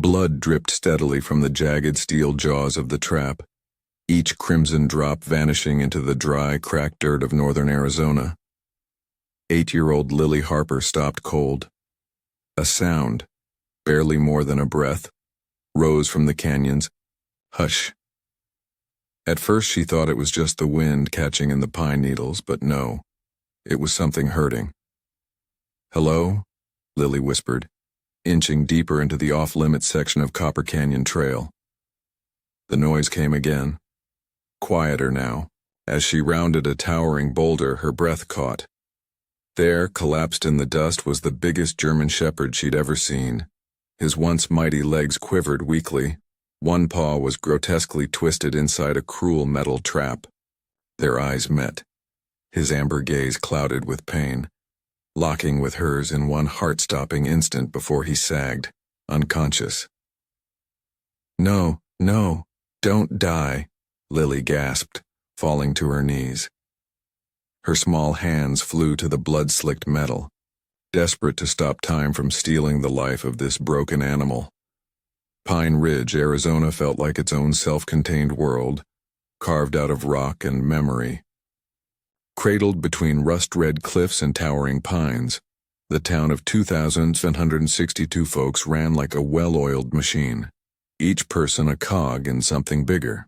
Blood dripped steadily from the jagged steel jaws of the trap, each crimson drop vanishing into the dry, cracked dirt of northern Arizona. 8-year-old Lily Harper stopped cold. A sound, barely more than a breath, rose from the canyon's hush. At first she thought it was just the wind catching in the pine needles, but no, it was something hurting. "Hello?" Lily whispered, inching deeper into the off-limits section of Copper Canyon Trail. The noise came again, quieter now. As she rounded a towering boulder, her breath caught. There, collapsed in the dust, was the biggest German shepherd she'd ever seen. His once mighty legs quivered weakly. One paw was grotesquely twisted inside a cruel metal trap. Their eyes met, his amber gaze clouded with pain, locking with hers in one heart-stopping instant before he sagged, unconscious. "No, no, don't die," Lily gasped, falling to her knees. Her small hands flew to the blood-slicked metal, desperate to stop time from stealing the life of this broken animal. Pine Ridge, Arizona felt like its own self-contained world, carved out of rock and memory. Cradled between rust-red cliffs and towering pines, the town of 2,762 folks ran like a well-oiled machine, each person a cog in something bigger.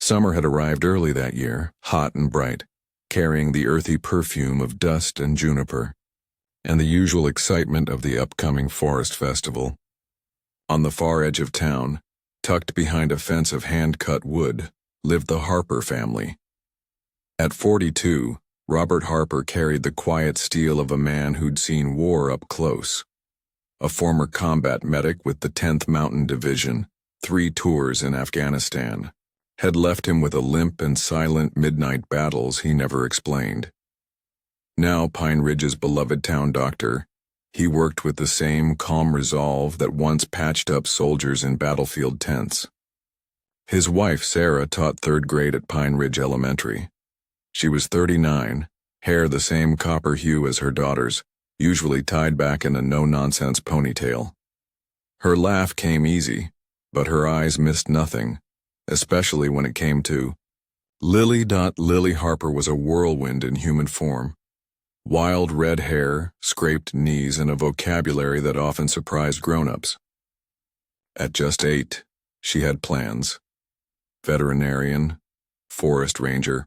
Summer had arrived early that year, hot and bright, carrying the earthy perfume of dust and juniper, and the usual excitement of the upcoming forest festival. On the far edge of town, tucked behind a fence of hand-cut wood, lived the Harper family. At 42, Robert Harper carried the quiet steel of a man who'd seen war up close. A former combat medic with the 10th Mountain Division, 3 tours in Afghanistan, had left him with a limp and silent midnight battles he never explained. Now Pine Ridge's beloved town doctor, he worked with the same calm resolve that once patched up soldiers in battlefield tents. His wife, Sarah, taught 3rd grade at Pine Ridge Elementary. She was 39, hair the same copper hue as her daughter's, usually tied back in a no-nonsense ponytail. Her laugh came easy, but her eyes missed nothing, especially when it came to Lily. Lily Harper was a whirlwind in human form. Wild red hair, scraped knees, and a vocabulary that often surprised grown-ups. At just 8, she had plans. Veterinarian, forest ranger,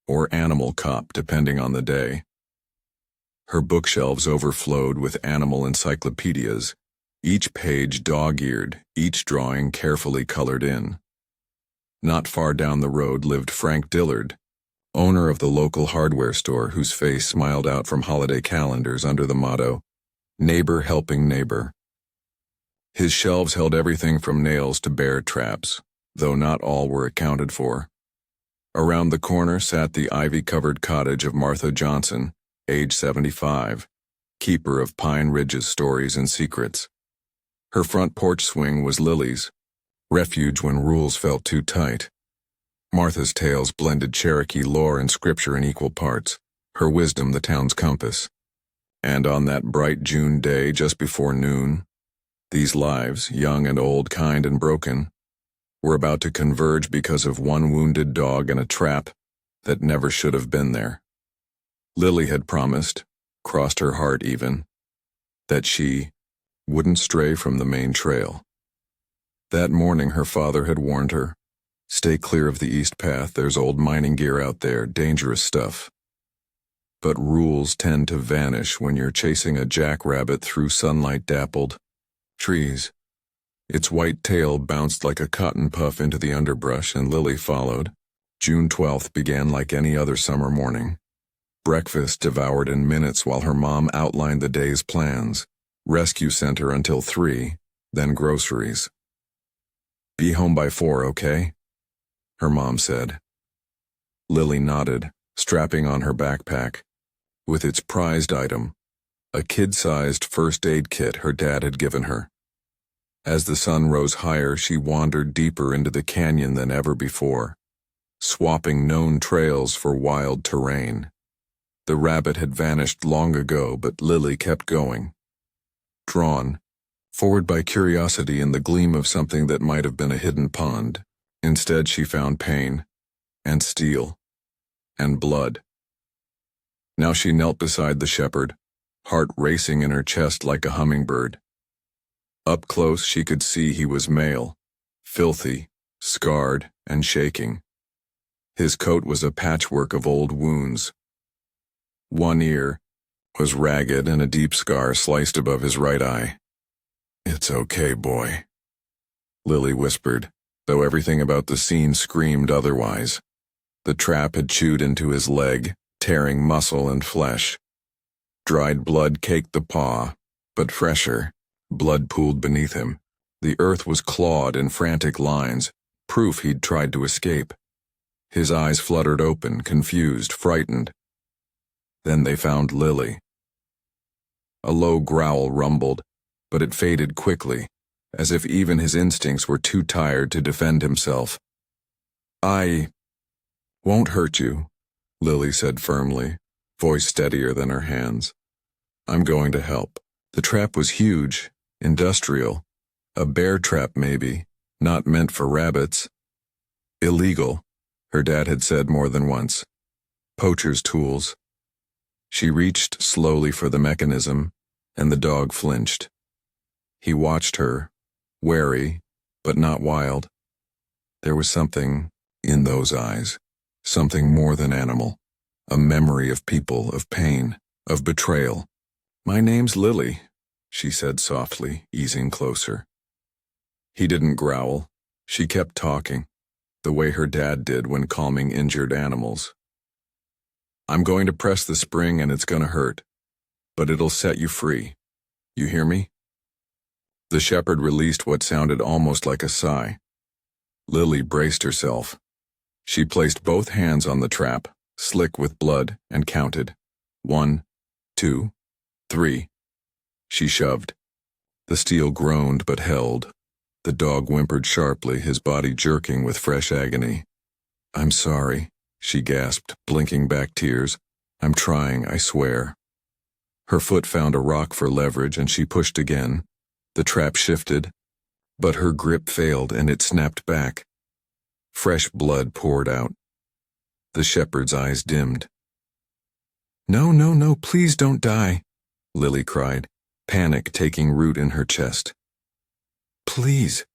or animal cop, depending on the day. Her bookshelves overflowed with animal encyclopedias, each page dog-eared, each drawing carefully colored in. Not far down the road lived Frank Dillard, owner of the local hardware store whose face smiled out from holiday calendars under the motto, "Neighbor helping neighbor." His shelves held everything from nails to bear traps, though not all were accounted for. Around the corner sat the ivy-covered cottage of Martha Johnson, age 75, keeper of Pine Ridge's stories and secrets. Her front porch swing was Lily's, refuge when rules felt too tight. Martha's tales blended Cherokee lore and scripture in equal parts, her wisdom the town's compass. And on that bright June day just before noon, these lives, young and old, kind and broken, were about to converge because of one wounded dog and a trap that never should have been there. Lily had promised, crossed her heart even, that she wouldn't stray from the main trail. That morning her father had warned her, "Stay clear of the east path, there's old mining gear out there, dangerous stuff." But rules tend to vanish when you're chasing a jackrabbit through sunlight-dappled trees. Its white tail bounced like a cotton puff into the underbrush, and Lily followed. June 12th began like any other summer morning. Breakfast devoured in minutes while her mom outlined the day's plans. Rescue center until 3, then groceries. "Be home by 4, okay?" her mom said. Lily nodded, strapping on her backpack, with its prized item, a kid-sized first aid kit her dad had given her. As the sun rose higher, she wandered deeper into the canyon than ever before, swapping known trails for wild terrain. The rabbit had vanished long ago, but Lily kept going, drawn, Forward by curiosity and the gleam of something that might have been a hidden pond, instead she found pain, and steel, and blood. Now she knelt beside the shepherd, heart racing in her chest like a hummingbird. Up close she could see he was male, filthy, scarred, and shaking. His coat was a patchwork of old wounds. One ear was ragged and a deep scar sliced above his right eye. "It's okay, boy," Lily whispered, though everything about the scene screamed otherwise. The trap had chewed into his leg, tearing muscle and flesh. Dried blood caked the paw, but fresher, blood pooled beneath him. The earth was clawed in frantic lines, proof he'd tried to escape. His eyes fluttered open, confused, frightened. Then they found Lily. A low growl rumbled, but it faded quickly, as if even his instincts were too tired to defend himself. "I won't hurt you," Lily said firmly, voice steadier than her hands. "I'm going to help." The trap was huge, industrial. A bear trap maybe, not meant for rabbits. Illegal, her dad had said more than once. Poacher's tools. She reached slowly for the mechanism, and the dog flinched. He watched her, wary, but not wild. There was something in those eyes, something more than animal, a memory of people, of pain, of betrayal. "My name's Lily," she said softly, easing closer. He didn't growl. She kept talking, the way her dad did when calming injured animals. "I'm going to press the spring and it's going to hurt, but it'll set you free. You hear me?" The shepherd released what sounded almost like a sigh. Lily braced herself. She placed both hands on the trap, slick with blood, and counted. 1, 2, 3. She shoved. The steel groaned but held. The dog whimpered sharply, his body jerking with fresh agony. "I'm sorry," she gasped, blinking back tears. "I'm trying, I swear." Her foot found a rock for leverage and she pushed again. The trap shifted, but her grip failed and it snapped back. Fresh blood poured out. The shepherd's eyes dimmed. "No, no, no, please don't die," Lily cried, panic taking root in her chest. "Please."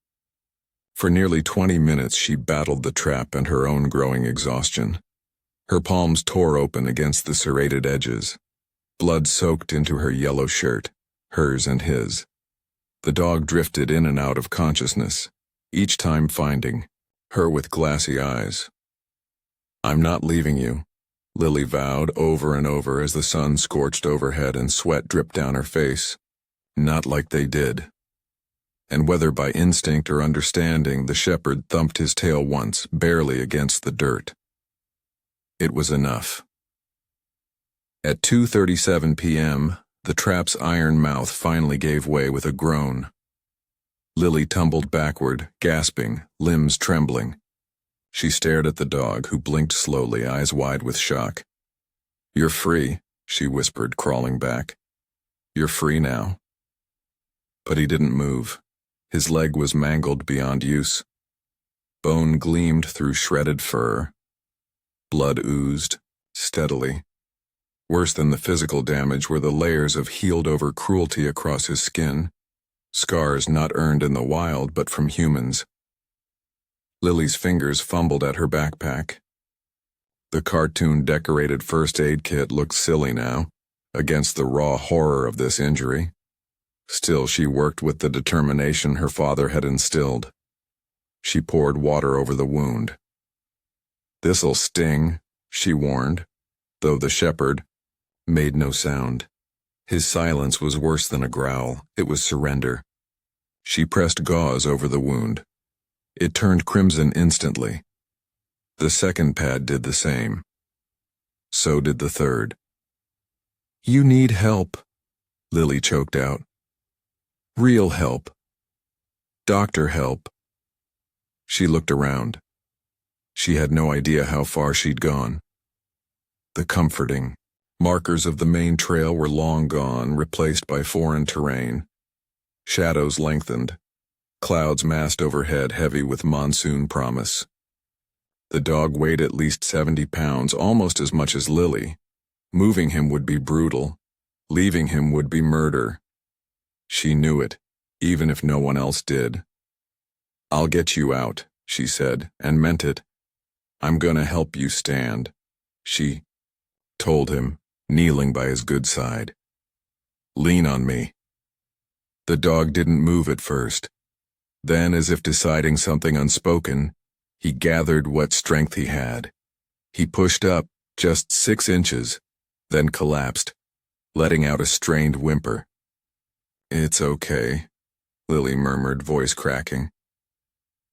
For nearly 20 minutes she battled the trap and her own growing exhaustion. Her palms tore open against the serrated edges. Blood soaked into her yellow shirt, hers and his. The dog drifted in and out of consciousness, each time finding her with glassy eyes. "I'm not leaving you," Lily vowed over and over as the sun scorched overhead and sweat dripped down her face. Not like they did. And whether by instinct or understanding, the shepherd thumped his tail once, barely against the dirt. It was enough. At 2:37 p.m., the trap's iron mouth finally gave way with a groan. Lily tumbled backward, gasping, limbs trembling. She stared at the dog, who blinked slowly, eyes wide with shock. "You're free," she whispered, crawling back. "You're free now." But he didn't move. His leg was mangled beyond use. Bone gleamed through shredded fur. Blood oozed, steadily. Worse than the physical damage were the layers of healed-over cruelty across his skin, scars not earned in the wild but from humans. Lily's fingers fumbled at her backpack. The cartoon-decorated first aid kit looked silly now, against the raw horror of this injury. Still, she worked with the determination her father had instilled. She poured water over the wound. "This'll sting," she warned, though the shepherd made no sound. His silence was worse than a growl. It was surrender. She pressed gauze over the wound. It turned crimson instantly. The second pad did the same. So did the third. "You need help," Lily choked out. "Real help. Doctor help." She looked around. She had no idea how far she'd gone. The comforting markers of the main trail were long gone, replaced by foreign terrain. Shadows lengthened. Clouds massed overhead, heavy with monsoon promise. The dog weighed at least 70 pounds, almost as much as Lily. Moving him would be brutal. Leaving him would be murder. She knew it, even if no one else did. "I'll get you out," she said, and meant it. "I'm gonna help you stand," she told him, kneeling by his good side. "Lean on me." The dog didn't move at first. Then, as if deciding something unspoken, he gathered what strength he had. He pushed up, just 6 inches, then collapsed, letting out a strained whimper. "It's okay," Lily murmured, voice cracking.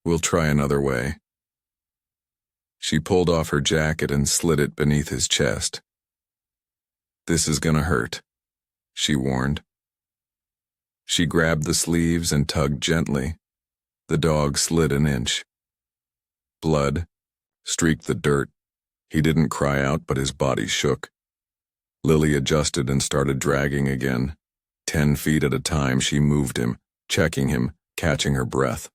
"We'll try another way." She pulled off her jacket and slid it beneath his chest. "This is gonna hurt," she warned. She grabbed the sleeves and tugged gently. The dog slid an inch. Blood streaked the dirt. He didn't cry out, but his body shook. Lily adjusted and started dragging again. 10 feet at a time she moved him, checking him, catching her breath.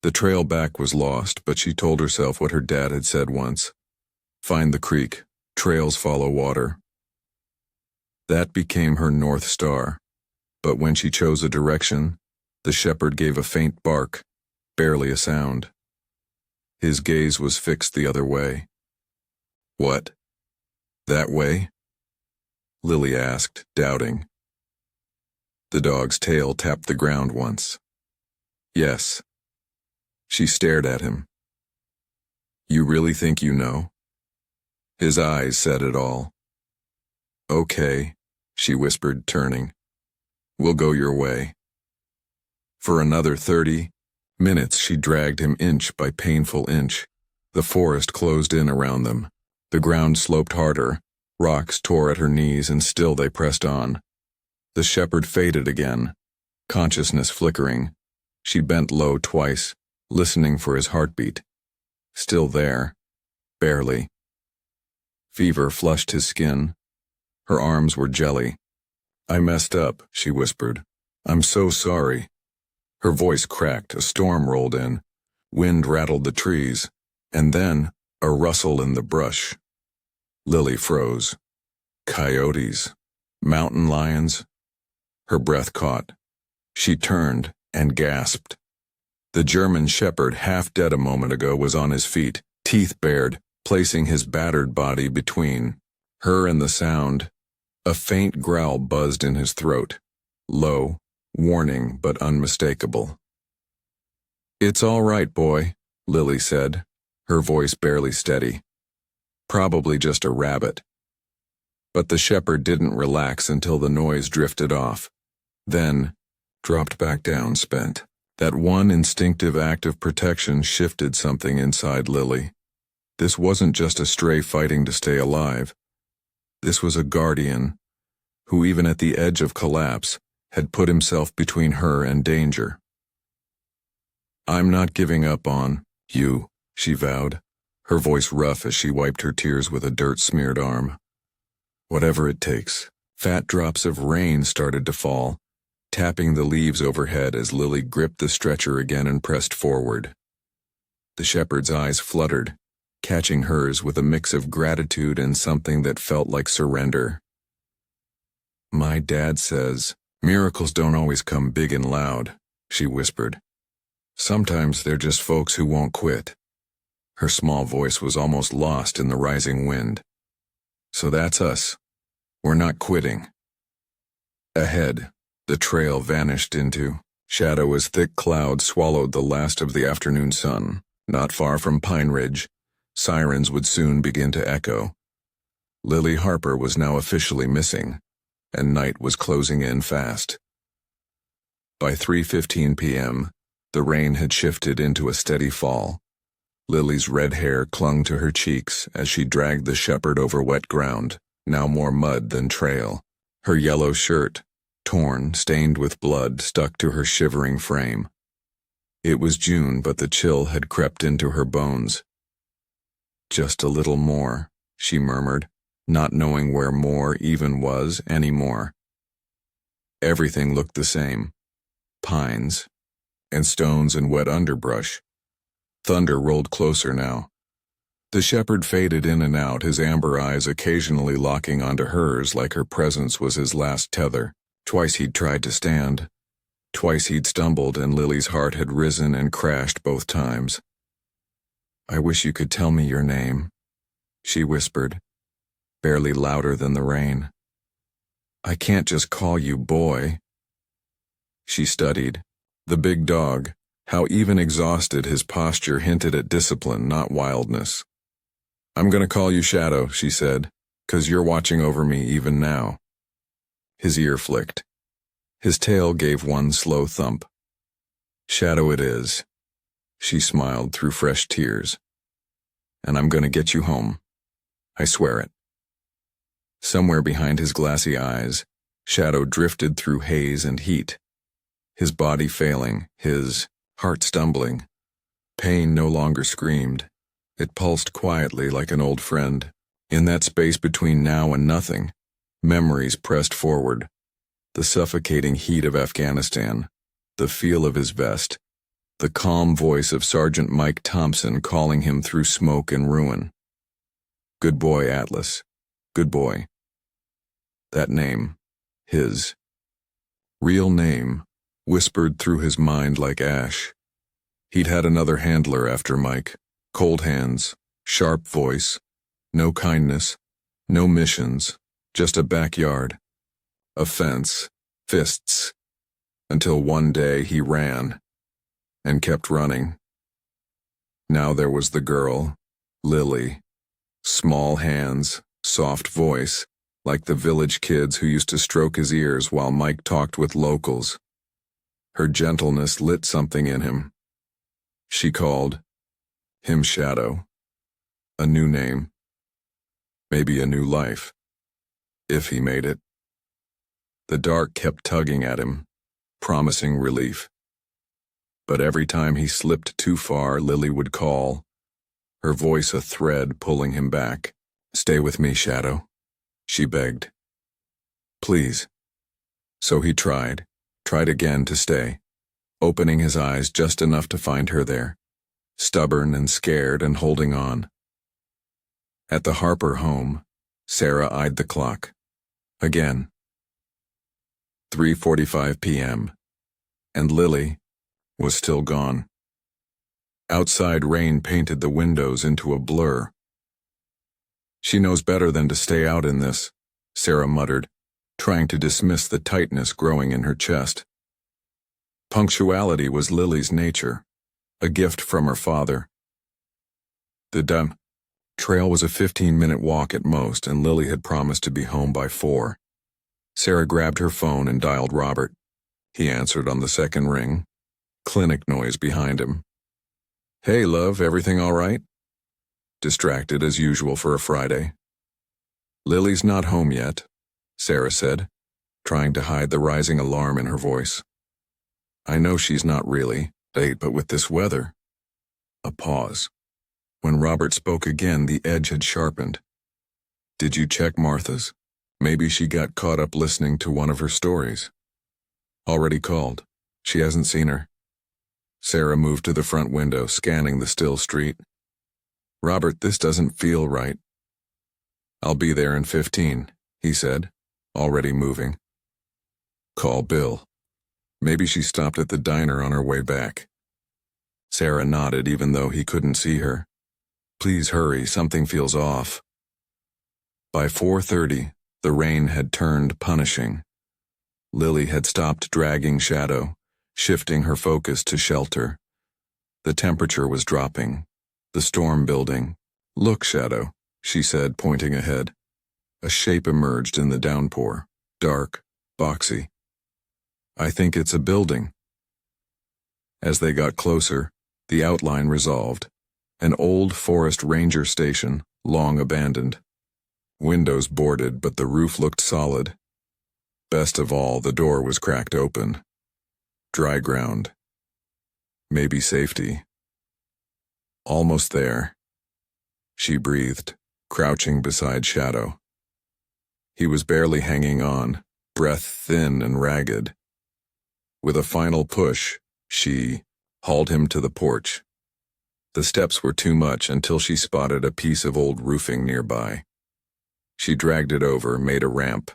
The trail back was lost, but she told herself what her dad had said once. Find the creek, trails follow water. That became her North Star. But when she chose a direction, the shepherd gave a faint bark, barely a sound. His gaze was fixed the other way. "What? That way?" Lily asked, doubting. The dog's tail tapped the ground once. "Yes." She stared at him. "You really think you know?" His eyes said it all. "Okay," she whispered, turning. "We'll go your way." For another 30 minutes she dragged him inch by painful inch. The forest closed in around them. The ground sloped harder. Rocks tore at her knees, and still they pressed on. The shepherd faded again, consciousness flickering. She bent low twice, listening for his heartbeat. Still there, barely. Fever flushed his skin. Her arms were jelly. "I messed up," she whispered. "I'm so sorry." Her voice cracked. A storm rolled in. Wind rattled the trees, and then a rustle in the brush. Lily froze. Coyotes. Mountain lions. Her breath caught. She turned and gasped. The German shepherd, half dead a moment ago, was on his feet, teeth bared, placing his battered body between her and the sound. A faint growl buzzed in his throat. Low, warning, but unmistakable. "It's all right, boy," Lily said, her voice barely steady. "Probably just a rabbit." But the shepherd didn't relax until the noise drifted off, then dropped back down, spent. That one instinctive act of protection shifted something inside Lily. This wasn't just a stray fighting to stay alive. This was a guardian, who even at the edge of collapse, had put himself between her and danger. "I'm not giving up on you," she vowed, her voice rough as she wiped her tears with a dirt-smeared arm. "Whatever it takes." Fat drops of rain started to fall, tapping the leaves overhead as Lily gripped the stretcher again and pressed forward. The shepherd's eyes fluttered, catching hers with a mix of gratitude and something that felt like surrender. "My dad says, miracles don't always come big and loud," she whispered. "Sometimes they're just folks who won't quit." Her small voice was almost lost in the rising wind. "So that's us. We're not quitting." Ahead, the trail vanished into shadow as thick clouds swallowed the last of the afternoon sun. Not far from Pine Ridge, sirens would soon begin to echo. Lily Harper was now officially missing, and night was closing in fast. By 3:15 p.m., the rain had shifted into a steady fall. Lily's red hair clung to her cheeks as she dragged the shepherd over wet ground, now more mud than trail. Her yellow shirt, torn, stained with blood, stuck to her shivering frame. It was June, but the chill had crept into her bones. "Just a little more," she murmured, not knowing where more even was anymore. Everything looked the same. pines, and stones and wet underbrush. Thunder rolled closer now. The shepherd faded in and out, his amber eyes occasionally locking onto hers like her presence was his last tether. Twice he'd tried to stand. Twice he'd stumbled, and Lily's heart had risen and crashed both times. "I wish you could tell me your name," she whispered, barely louder than the rain. "I can't just call you boy." She studied. The big dog, how even exhausted his posture hinted at discipline, not wildness. "I'm gonna call you Shadow," she said, "'cause you're watching over me even now." His ear flicked. His tail gave one slow thump. "Shadow it is." She smiled through fresh tears. "And I'm gonna get you home. I swear it." Somewhere behind his glassy eyes, Shadow drifted through haze and heat. His body failing, his heart stumbling. Pain no longer screamed. It pulsed quietly like an old friend. In that space between now and nothing, memories pressed forward. The suffocating heat of Afghanistan, the feel of his vest, the calm voice of Sergeant Mike Thompson calling him through smoke and ruin. Good boy, Atlas. Good boy. That name, his real name, whispered through his mind like ash. He'd had another handler after Mike. Cold hands, sharp voice, no kindness, no missions, just a backyard, a fence, fists, until one day he ran, and kept running. Now there was the girl, Lily. Small hands, soft voice, like the village kids who used to stroke his ears while Mike talked with locals. Her gentleness lit something in him. She called him Shadow. A new name. Maybe a new life. If he made it. The dark kept tugging at him, promising relief. But every time he slipped too far, Lily would call, her voice a thread pulling him back. "Stay with me, Shadow," she begged. "Please." So he tried again to stay, opening his eyes just enough to find her there, stubborn and scared and holding on. At the Harper home, Sarah eyed the clock. Again. 3:45 p.m. And Lily was still gone. Outside rain painted the windows into a blur. "She knows better than to stay out in this," Sarah muttered, trying to dismiss the tightness growing in her chest. Punctuality was Lily's nature, a gift from her father. The trail was a 15-minute walk at most, and Lily had promised to be home by 4. Sarah grabbed her phone and dialed Robert. He answered on the second ring. Clinic noise behind him. "Hey, love, everything all right?" Distracted as usual for a Friday. "Lily's not home yet," Sarah said, trying to hide the rising alarm in her voice. "I know she's not really late, but with this weather." A pause. When Robert spoke again, the edge had sharpened. "Did you check Martha's? Maybe she got caught up listening to one of her stories." "Already called. She hasn't seen her." Sarah moved to the front window, scanning the still street. "Robert, this doesn't feel right." "I'll be there in 15, he said, already moving. "Call Bill. Maybe she stopped at the diner on her way back." Sarah nodded even though he couldn't see her. "Please hurry, something feels off." By 4:30, the rain had turned punishing. Lily had stopped dragging Shadow, shifting her focus to shelter. The temperature was dropping, the storm building. "Look, Shadow," she said, pointing ahead. A shape emerged in the downpour, dark, boxy. "I think it's a building." As they got closer, the outline resolved. An old forest ranger station, long abandoned. Windows boarded, but the roof looked solid. Best of all, the door was cracked open. Dry ground. Maybe safety. Almost there. She breathed, crouching beside Shadow. He was barely hanging on, breath thin and ragged. With a final push, she hauled him to the porch. The steps were too much until she spotted a piece of old roofing nearby. She dragged it over, made a ramp.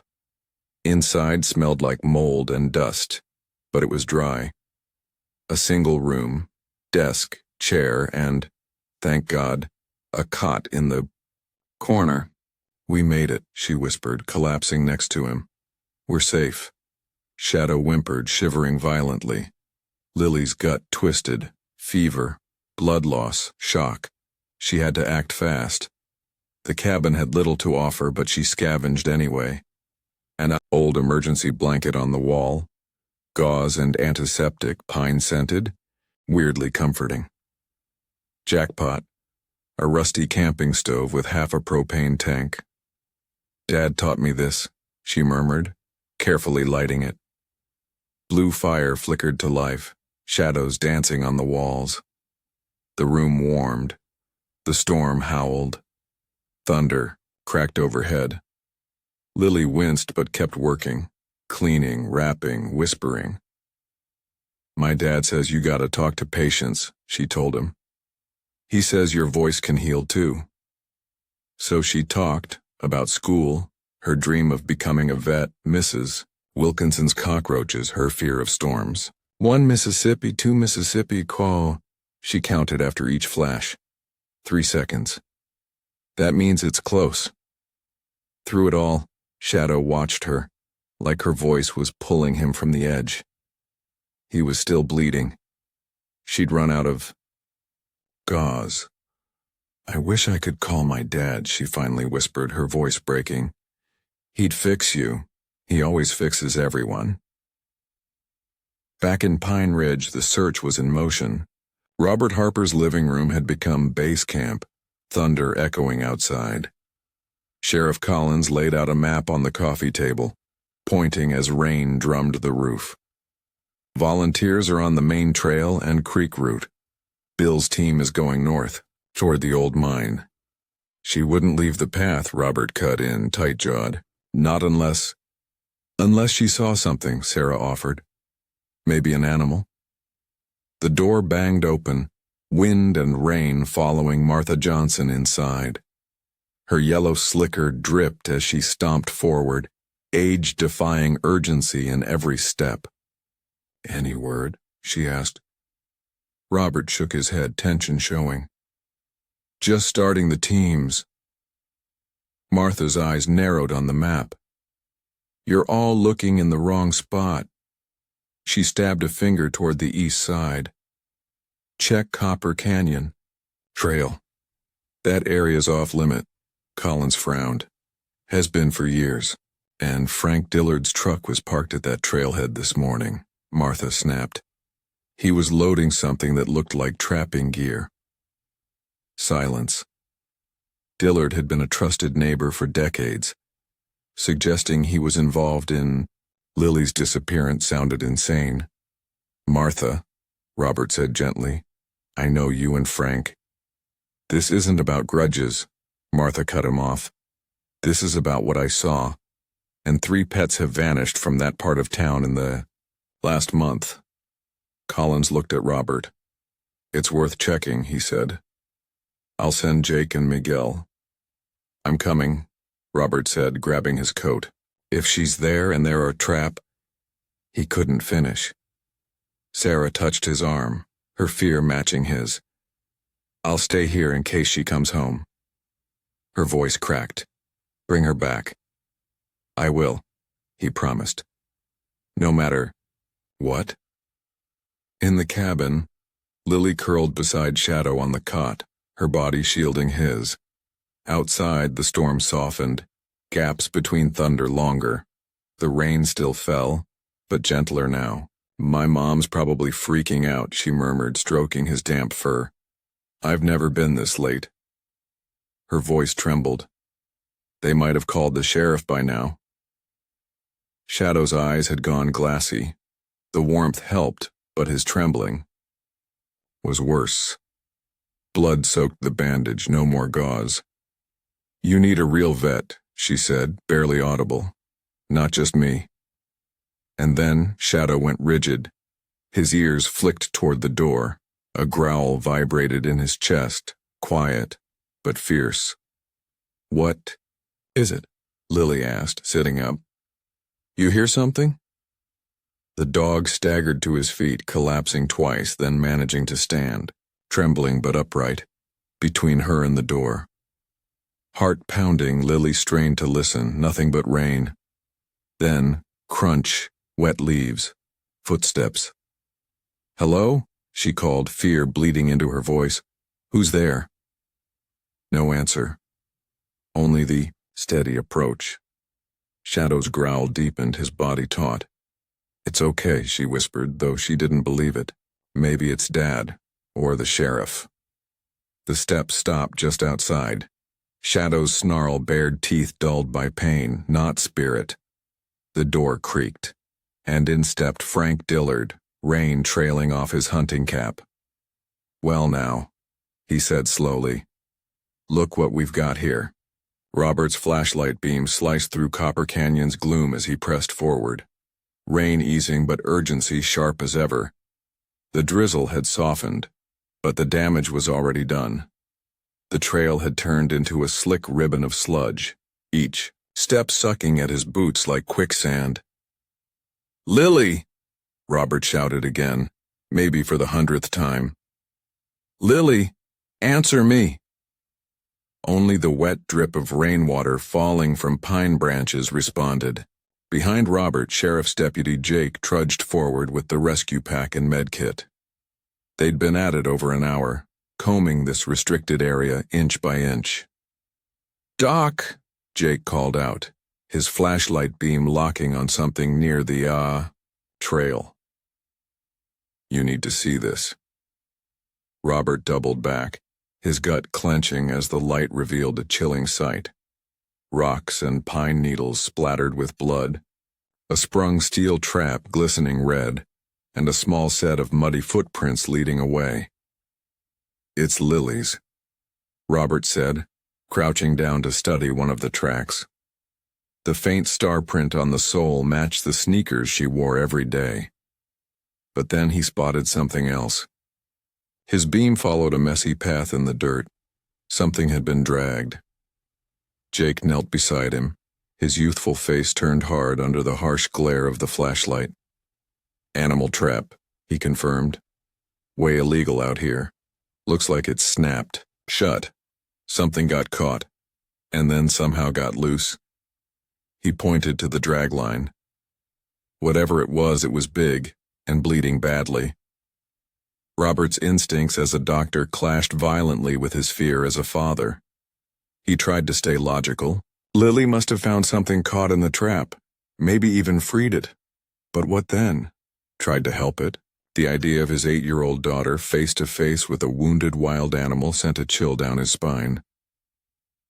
Inside smelled like mold and dust, but it was dry. A single room, desk, chair, and, thank God, a cot in the corner. "We made it," she whispered, collapsing next to him. "We're safe." Shadow whimpered, shivering violently. Lily's gut twisted. Fever, blood loss, shock. She had to act fast. The cabin had little to offer, but she scavenged anyway. An old emergency blanket on the wall, gauze and antiseptic, pine-scented, weirdly comforting. Jackpot. A rusty camping stove with half a propane tank. "Dad taught me this," she murmured, carefully lighting it. Blue fire flickered to life, shadows dancing on the walls. The room warmed. The storm howled. Thunder cracked overhead. Lily winced but kept working, cleaning, wrapping, whispering. "My dad says you gotta talk to patients," she told him. "He says your voice can heal too." So she talked about school, her dream of becoming a vet, Mrs. Wilkinson's cockroaches, her fear of storms. 1 Mississippi, 2 Mississippi, call. She counted after each flash. 3 seconds. That means it's close. Through it all, Shadow watched her, like her voice was pulling him from the edge. He was still bleeding. She'd run out of gauze. "I wish I could call my dad," she finally whispered, her voice breaking. "He'd fix you. He always fixes everyone." Back in Pine Ridge, the search was in motion. Robert Harper's living room had become base camp, thunder echoing outside. Sheriff Collins laid out a map on the coffee table, pointing as rain drummed the roof. "Volunteers are on the main trail and creek route. Bill's team is going north, toward the old mine." "She wouldn't leave the path," Robert cut in, tight-jawed. "Not unless she saw something," Sarah offered. "Maybe an animal." The door banged open, wind and rain following Martha Johnson inside. Her yellow slicker dripped as she stomped forward, age-defying urgency in every step. "Any word?" she asked. Robert shook his head, tension showing. "Just starting the teams." Martha's eyes narrowed on the map. "You're all looking in the wrong spot." She stabbed a finger toward the east side. "Check Copper Canyon. Trail. That area's off-limit." Collins frowned. "Has been for years. And Frank Dillard's truck was parked at that trailhead this morning," Martha snapped. "He was loading something that looked like trapping gear." Silence. Dillard had been a trusted neighbor for decades. Suggesting he was involved in Lily's disappearance sounded insane. "Martha," Robert said gently, "I know you and Frank." "This isn't about grudges," Martha cut him off. "This is about what I saw, and 3 pets have vanished from that part of town in the last month." Collins looked at Robert. "It's worth checking," he said. "I'll send Jake and Miguel." "I'm coming," Robert said, grabbing his coat. "If she's there and there are trap—" He couldn't finish. Sarah touched his arm, her fear matching his. "I'll stay here in case she comes home." Her voice cracked. "Bring her back." "I will," he promised. "No matter what." In the cabin, Lily curled beside Shadow on the cot, her body shielding his. Outside, the storm softened, gaps between thunder longer. The rain still fell, but gentler now. "My mom's probably freaking out," she murmured, stroking his damp fur. "I've never been this late." Her voice trembled. They might have called the sheriff by now. Shadow's eyes had gone glassy. The warmth helped, but his trembling was worse. Blood soaked the bandage, no more gauze. "You need a real vet," she said, barely audible. "Not just me." And then Shadow went rigid, His ears flicked toward the door. A growl vibrated in his chest, quiet, but fierce. "What is it?" Lily asked, sitting up. "You hear something?" The dog staggered to his feet, collapsing twice, then managing to stand, trembling but upright, between her and the door. Heart pounding, Lily strained to listen, nothing but rain. Then, crunch, wet leaves, footsteps. "Hello?" she called, fear bleeding into her voice. "Who's there?" No answer. Only the steady approach. Shadow's growl deepened, his body taut. "It's okay," she whispered, though she didn't believe it. "Maybe it's Dad, or the sheriff." The steps stopped just outside. Shadow's snarl bared teeth dulled by pain, not spirit. The door creaked, and in stepped Frank Dillard, rain trailing off his hunting cap. "Well now," he said slowly. "Look what we've got here." Robert's flashlight beam sliced through Copper Canyon's gloom as he pressed forward. Rain easing, but urgency sharp as ever. The drizzle had softened, but the damage was already done. The trail had turned into a slick ribbon of sludge, each step sucking at his boots like quicksand. "Lily!" Robert shouted again, maybe for the 100th time. "Lily, answer me!" Only the wet drip of rainwater falling from pine branches responded. Behind Robert, Sheriff's Deputy Jake trudged forward with the rescue pack and medkit. They'd been at it over an hour, combing this restricted area inch by inch. "Doc," Jake called out, his flashlight beam locking on something near the, trail. "You need to see this." Robert doubled back, his gut clenching as the light revealed a chilling sight. Rocks and pine needles splattered with blood, a sprung steel trap glistening red, and a small set of muddy footprints leading away. "It's Lily's," Robert said, crouching down to study one of the tracks. The faint star print on the sole matched the sneakers she wore every day. But then he spotted something else. His beam followed a messy path in the dirt. Something had been dragged. Jake knelt beside him, his youthful face turned hard under the harsh glare of the flashlight. "Animal trap," he confirmed. "Way illegal out here. Looks like it's snapped, shut. Something got caught, and then somehow got loose." He pointed to the dragline. Whatever it was big, and bleeding badly. Robert's instincts as a doctor clashed violently with his fear as a father. He tried to stay logical. Lily must have found something caught in the trap, maybe even freed it. But what then? Tried to help it. The idea of his 8-year-old daughter face to face with a wounded wild animal sent a chill down his spine.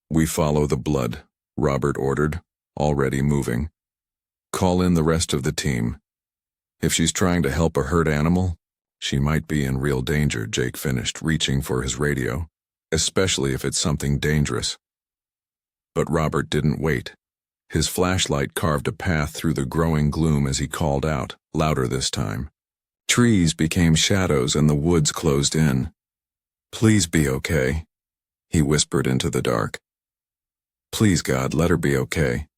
"We follow the blood," Robert ordered, already moving. "Call in the rest of the team. If she's trying to help a hurt animal, she might be in real danger," Jake finished, reaching for his radio, "especially if it's something dangerous." But Robert didn't wait. His flashlight carved a path through the growing gloom as he called out, louder this time. Trees became shadows and the woods closed in. "Please be okay," he whispered into the dark. "Please, God, let her be okay."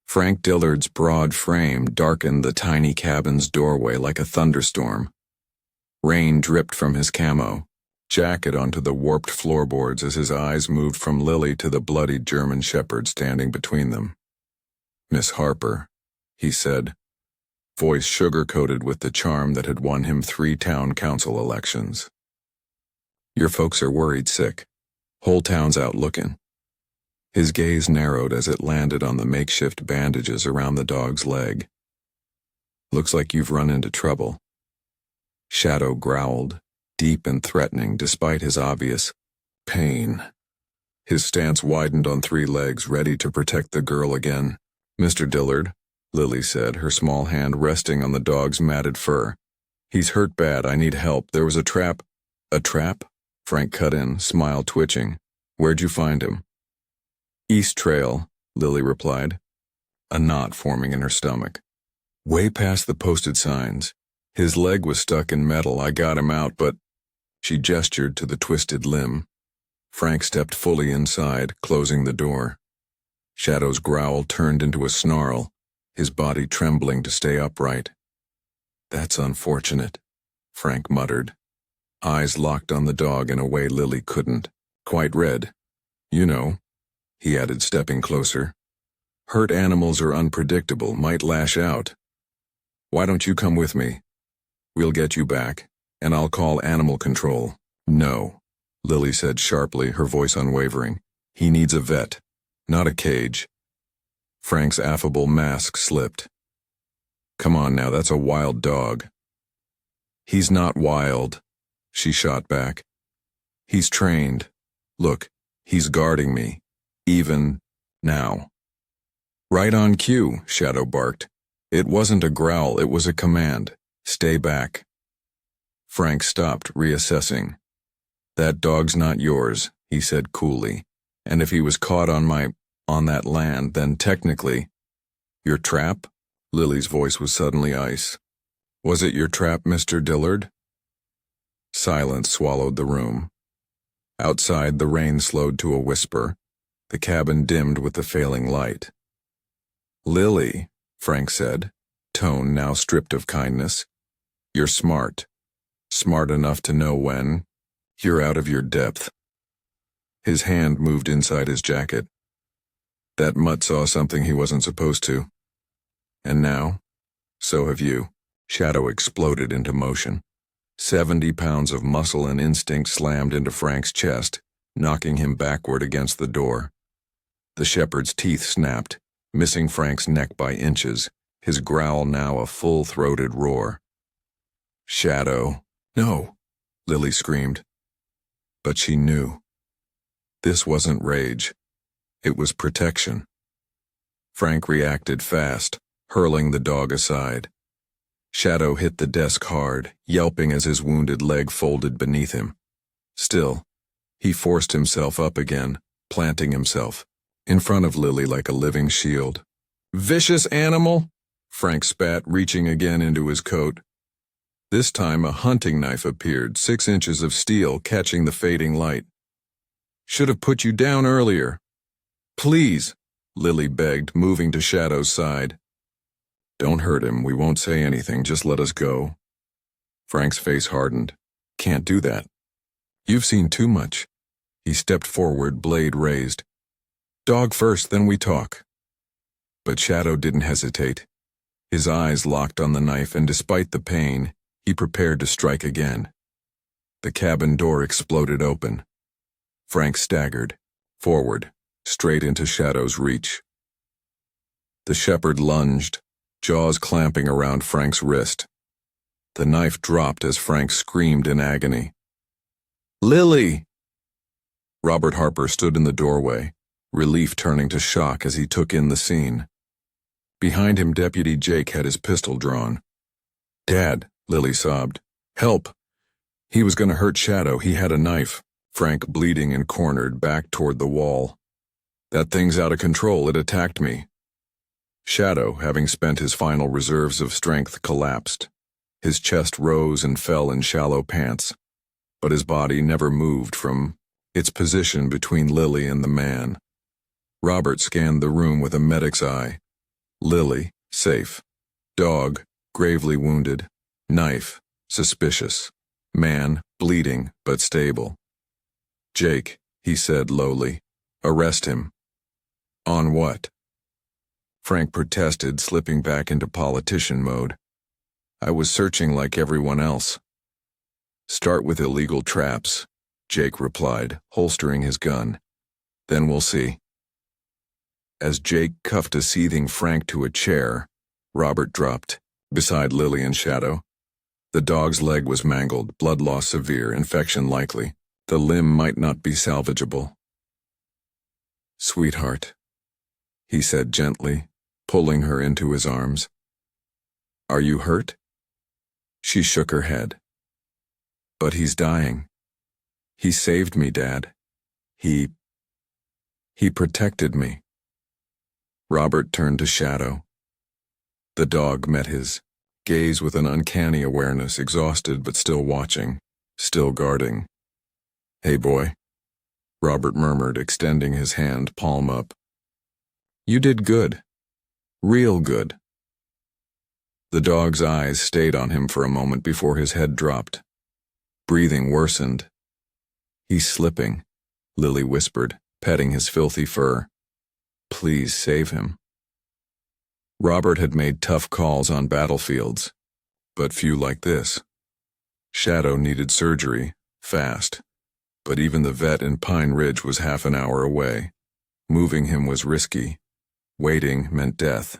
Frank Dillard's broad frame darkened the tiny cabin's doorway like a thunderstorm. Rain dripped from his camo, jacket onto the warped floorboards as his eyes moved from Lily to the bloodied German shepherd standing between them. "Miss Harper," he said, voice sugar-coated with the charm that had won him 3 town council elections. "Your folks are worried sick. Whole town's out looking." His gaze narrowed as it landed on the makeshift bandages around the dog's leg. "Looks like you've run into trouble." Shadow growled, deep and threatening despite his obvious pain. His stance widened on 3 legs, ready to protect the girl again. "Mr. Dillard," Lily said, her small hand resting on the dog's matted fur. "He's hurt bad. I need help. There was a trap." "A trap?" Frank cut in, smile twitching. "Where'd you find him?" "East Trail," Lily replied, a knot forming in her stomach. "Way past the posted signs. His leg was stuck in metal. I got him out, but she gestured to the twisted limb. Frank stepped fully inside, closing the door. Shadow's growl turned into a snarl, his body trembling to stay upright. That's unfortunate, Frank muttered, eyes locked on the dog in a way Lily couldn't. Quite red. You know, he added, stepping closer. Hurt animals are unpredictable, might lash out. Why don't you come with me? We'll get you back, and I'll call animal control. No, Lily said sharply, her voice unwavering. He needs a vet, not a cage. Frank's affable mask slipped. Come on now, that's a wild dog. He's not wild, she shot back. He's trained. Look, he's guarding me, even now. Right on cue, Shadow barked. It wasn't a growl, it was a command. Stay back. Frank stopped, reassessing. That dog's not yours, he said coolly. And if he was caught on that land, then technically... Your trap? Lily's voice was suddenly ice. Was it your trap, Mr. Dillard? Silence swallowed the room. Outside, the rain slowed to a whisper. The cabin dimmed with the failing light. Lily, Frank said, tone now stripped of kindness. You're smart. Smart enough to know when you're out of your depth. His hand moved inside his jacket. That mutt saw something he wasn't supposed to. And now, so have you. Shadow exploded into motion. 70 pounds of muscle and instinct slammed into Frank's chest, knocking him backward against the door. The shepherd's teeth snapped, missing Frank's neck by inches, his growl now a full-throated roar. Shadow. No, Lily screamed. But she knew. This wasn't rage. It was protection. Frank reacted fast, hurling the dog aside. Shadow hit the desk hard, yelping as his wounded leg folded beneath him. Still, he forced himself up again, planting himself in front of Lily like a living shield. Vicious animal! Frank spat, reaching again into his coat. This time a hunting knife appeared, 6 inches of steel catching the fading light. Should have put you down earlier. Please, Lily begged, moving to Shadow's side. Don't hurt him, we won't say anything, just let us go. Frank's face hardened. Can't do that. You've seen too much. He stepped forward, blade raised. Dog first, then we talk. But Shadow didn't hesitate. His eyes locked on the knife, and despite the pain, he prepared to strike again. The cabin door exploded open. Frank staggered, forward, straight into Shadow's reach. The shepherd lunged, jaws clamping around Frank's wrist. The knife dropped as Frank screamed in agony. Lily! Robert Harper stood in the doorway, relief turning to shock as he took in the scene. Behind him, Deputy Jake had his pistol drawn. Dad, Lily sobbed. Help! He was going to hurt Shadow. He had a knife. Frank, bleeding and cornered, back toward the wall. That thing's out of control. It attacked me. Shadow, having spent his final reserves of strength, collapsed. His chest rose and fell in shallow pants, but his body never moved from its position between Lily and the man. Robert scanned the room with a medic's eye. Lily, safe. Dog, gravely wounded. Knife, suspicious. Man, bleeding, but stable. Jake, he said lowly. Arrest him. On what? Frank protested, slipping back into politician mode. I was searching like everyone else. Start with illegal traps, Jake replied, holstering his gun. Then we'll see. As Jake cuffed a seething Frank to a chair, Robert dropped, beside Lily and Shadow. The dog's leg was mangled, blood loss severe, infection likely. The limb might not be salvageable. Sweetheart, he said gently, pulling her into his arms. Are you hurt? She shook her head. But he's dying. He saved me, Dad. He protected me. Robert turned to Shadow. The dog met his gaze with an uncanny awareness, exhausted but still watching, still guarding. "Hey, boy," Robert murmured, extending his hand, palm up. "You did good. Real good." The dog's eyes stayed on him for a moment before his head dropped. Breathing worsened. "He's slipping," Lily whispered, petting his filthy fur. "Please save him." Robert had made tough calls on battlefields, but few like this. Shadow needed surgery, fast, but even the vet in Pine Ridge was half an hour away. Moving him was risky. Waiting meant death.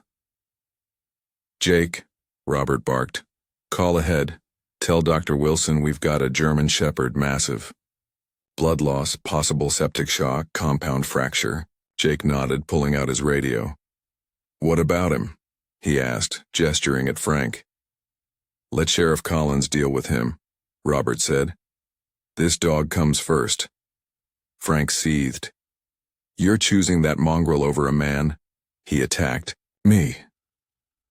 "Jake," Robert barked, "call ahead. Tell Dr. Wilson we've got a German Shepherd, massive. Blood loss, possible septic shock, compound fracture." Jake nodded, pulling out his radio. "What about him?" he asked, gesturing at Frank. "Let Sheriff Collins deal with him," Robert said. "This dog comes first." Frank seethed. "You're choosing that mongrel over a man?" He attacked. "Me.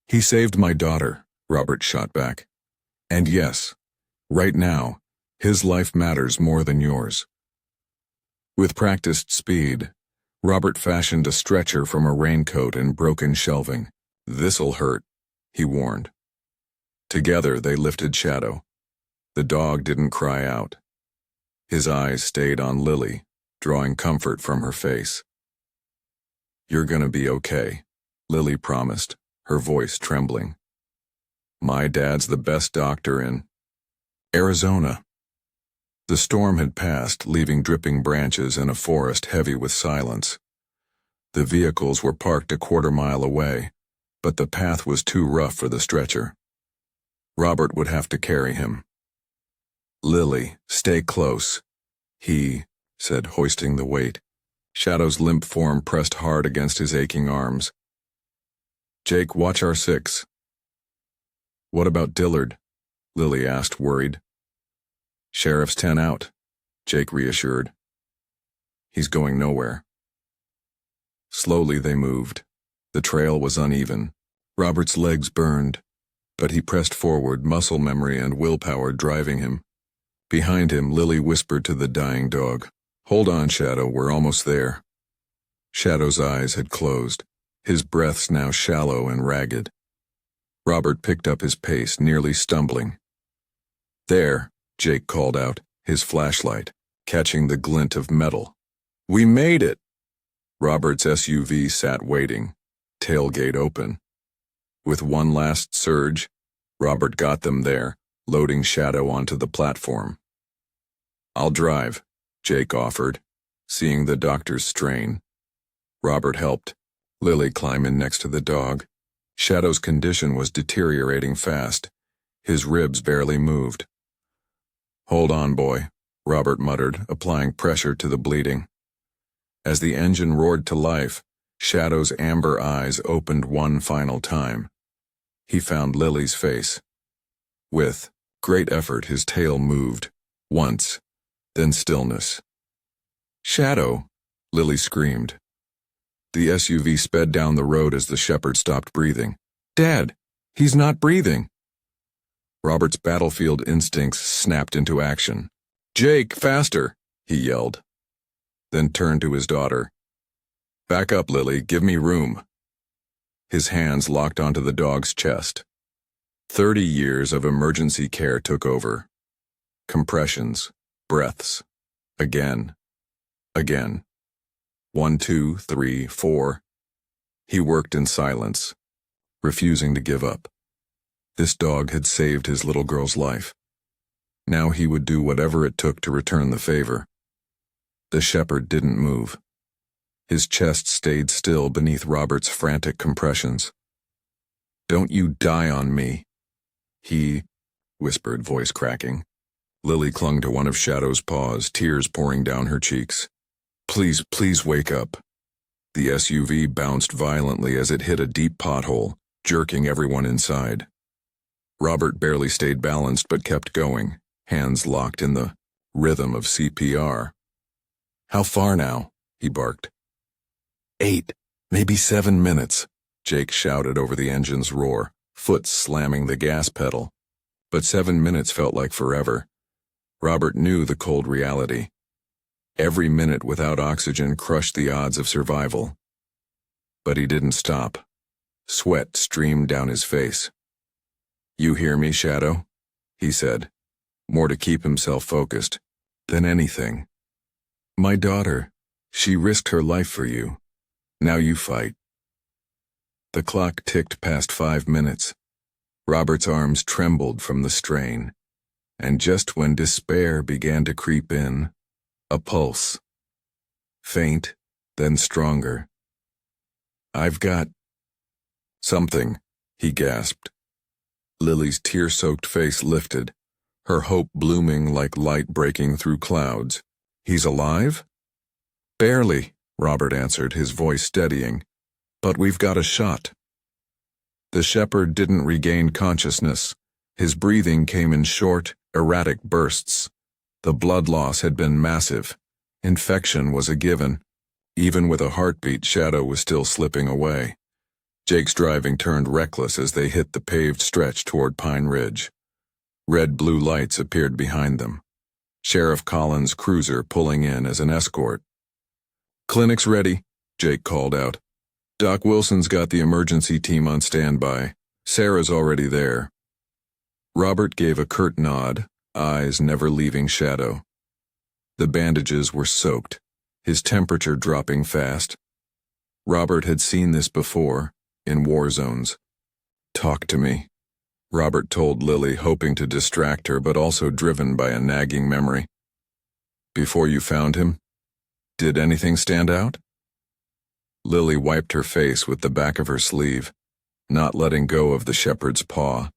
He saved my daughter," Robert shot back. "And yes, right now, his life matters more than yours." With practiced speed, Robert fashioned a stretcher from a raincoat and broken shelving. "This'll hurt," he warned. Together they lifted Shadow. The dog didn't cry out. His eyes stayed on Lily, drawing comfort from her face. "You're gonna be okay," Lily promised, her voice trembling. "My dad's the best doctor in Arizona." The storm had passed, leaving dripping branches and a forest heavy with silence. The vehicles were parked a quarter-mile away, but the path was too rough for the stretcher. Robert would have to carry him. "Lily, stay close," he said, hoisting the weight. Shadow's limp form pressed hard against his aching arms. "Jake, watch our six." "What about Dillard?" Lily asked, worried. "Sheriff's 10 out," Jake reassured. "He's going nowhere." Slowly they moved. The trail was uneven. Robert's legs burned, but he pressed forward, muscle memory and willpower driving him. Behind him, Lily whispered to the dying dog, "Hold on, Shadow, we're almost there." Shadow's eyes had closed, his breaths now shallow and ragged. Robert picked up his pace, nearly stumbling. "There," Jake called out, his flashlight catching the glint of metal. "We made it!" Robert's SUV sat waiting, tailgate open. With one last surge, Robert got them there, loading Shadow onto the platform. "I'll drive," Jake offered, seeing the doctor's strain. Robert helped, Lily climb in next to the dog. Shadow's condition was deteriorating fast. His ribs barely moved. "Hold on, boy," Robert muttered, applying pressure to the bleeding. As the engine roared to life, Shadow's amber eyes opened one final time. He found Lily's face. With great effort, his tail moved, once, then stillness. "Shadow!" Lily screamed. The SUV sped down the road as the shepherd stopped breathing. "Dad, he's not breathing!" Robert's battlefield instincts snapped into action. "Jake, faster!" he yelled. Then turned to his daughter. "Back up, Lily, give me room." His hands locked onto the dog's chest. 30 years of emergency care took over. Compressions, breaths. Again. Again. 1, 2, 3, 4. He worked in silence, refusing to give up. This dog had saved his little girl's life. Now he would do whatever it took to return the favor. The shepherd didn't move. His chest stayed still beneath Robert's frantic compressions. "Don't you die on me," he whispered, voice cracking. Lily clung to one of Shadow's paws, tears pouring down her cheeks. "Please, please wake up." The SUV bounced violently as it hit a deep pothole, jerking everyone inside. Robert barely stayed balanced but kept going, hands locked in the rhythm of CPR. "How far now?" he barked. 8, maybe 7 minutes, Jake shouted over the engine's roar. foot slamming the gas pedal. But 7 minutes felt like forever. Robert knew the cold reality. Every minute without oxygen crushed the odds of survival. But he didn't stop. Sweat streamed down his face. "You hear me, Shadow?" he said, more to keep himself focused than anything. "My daughter, she risked her life for you. Now you fight." The clock ticked past 5 minutes. Robert's arms trembled from the strain, and just when despair began to creep in, a pulse. Faint, then stronger. "I've got something," he gasped. Lily's tear-soaked face lifted, her hope blooming like light breaking through clouds. "He's alive?" "Barely," Robert answered, his voice steadying. "But we've got a shot." The shepherd didn't regain consciousness. His breathing came in short, erratic bursts. The blood loss had been massive. Infection was a given. Even with a heartbeat, Shadow was still slipping away. Jake's driving turned reckless as they hit the paved stretch toward Pine Ridge. Red-blue lights appeared behind them. Sheriff Collins' cruiser pulling in as an escort. "Clinic's ready," Jake called out. "Doc Wilson's got the emergency team on standby. Sarah's already there." Robert gave a curt nod, eyes never leaving Shadow. The bandages were soaked, his temperature dropping fast. Robert had seen this before, in war zones. "Talk to me," Robert told Lily, hoping to distract her but also driven by a nagging memory. "Before you found him? Did anything stand out?" Lily wiped her face with the back of her sleeve, not letting go of the shepherd's paw.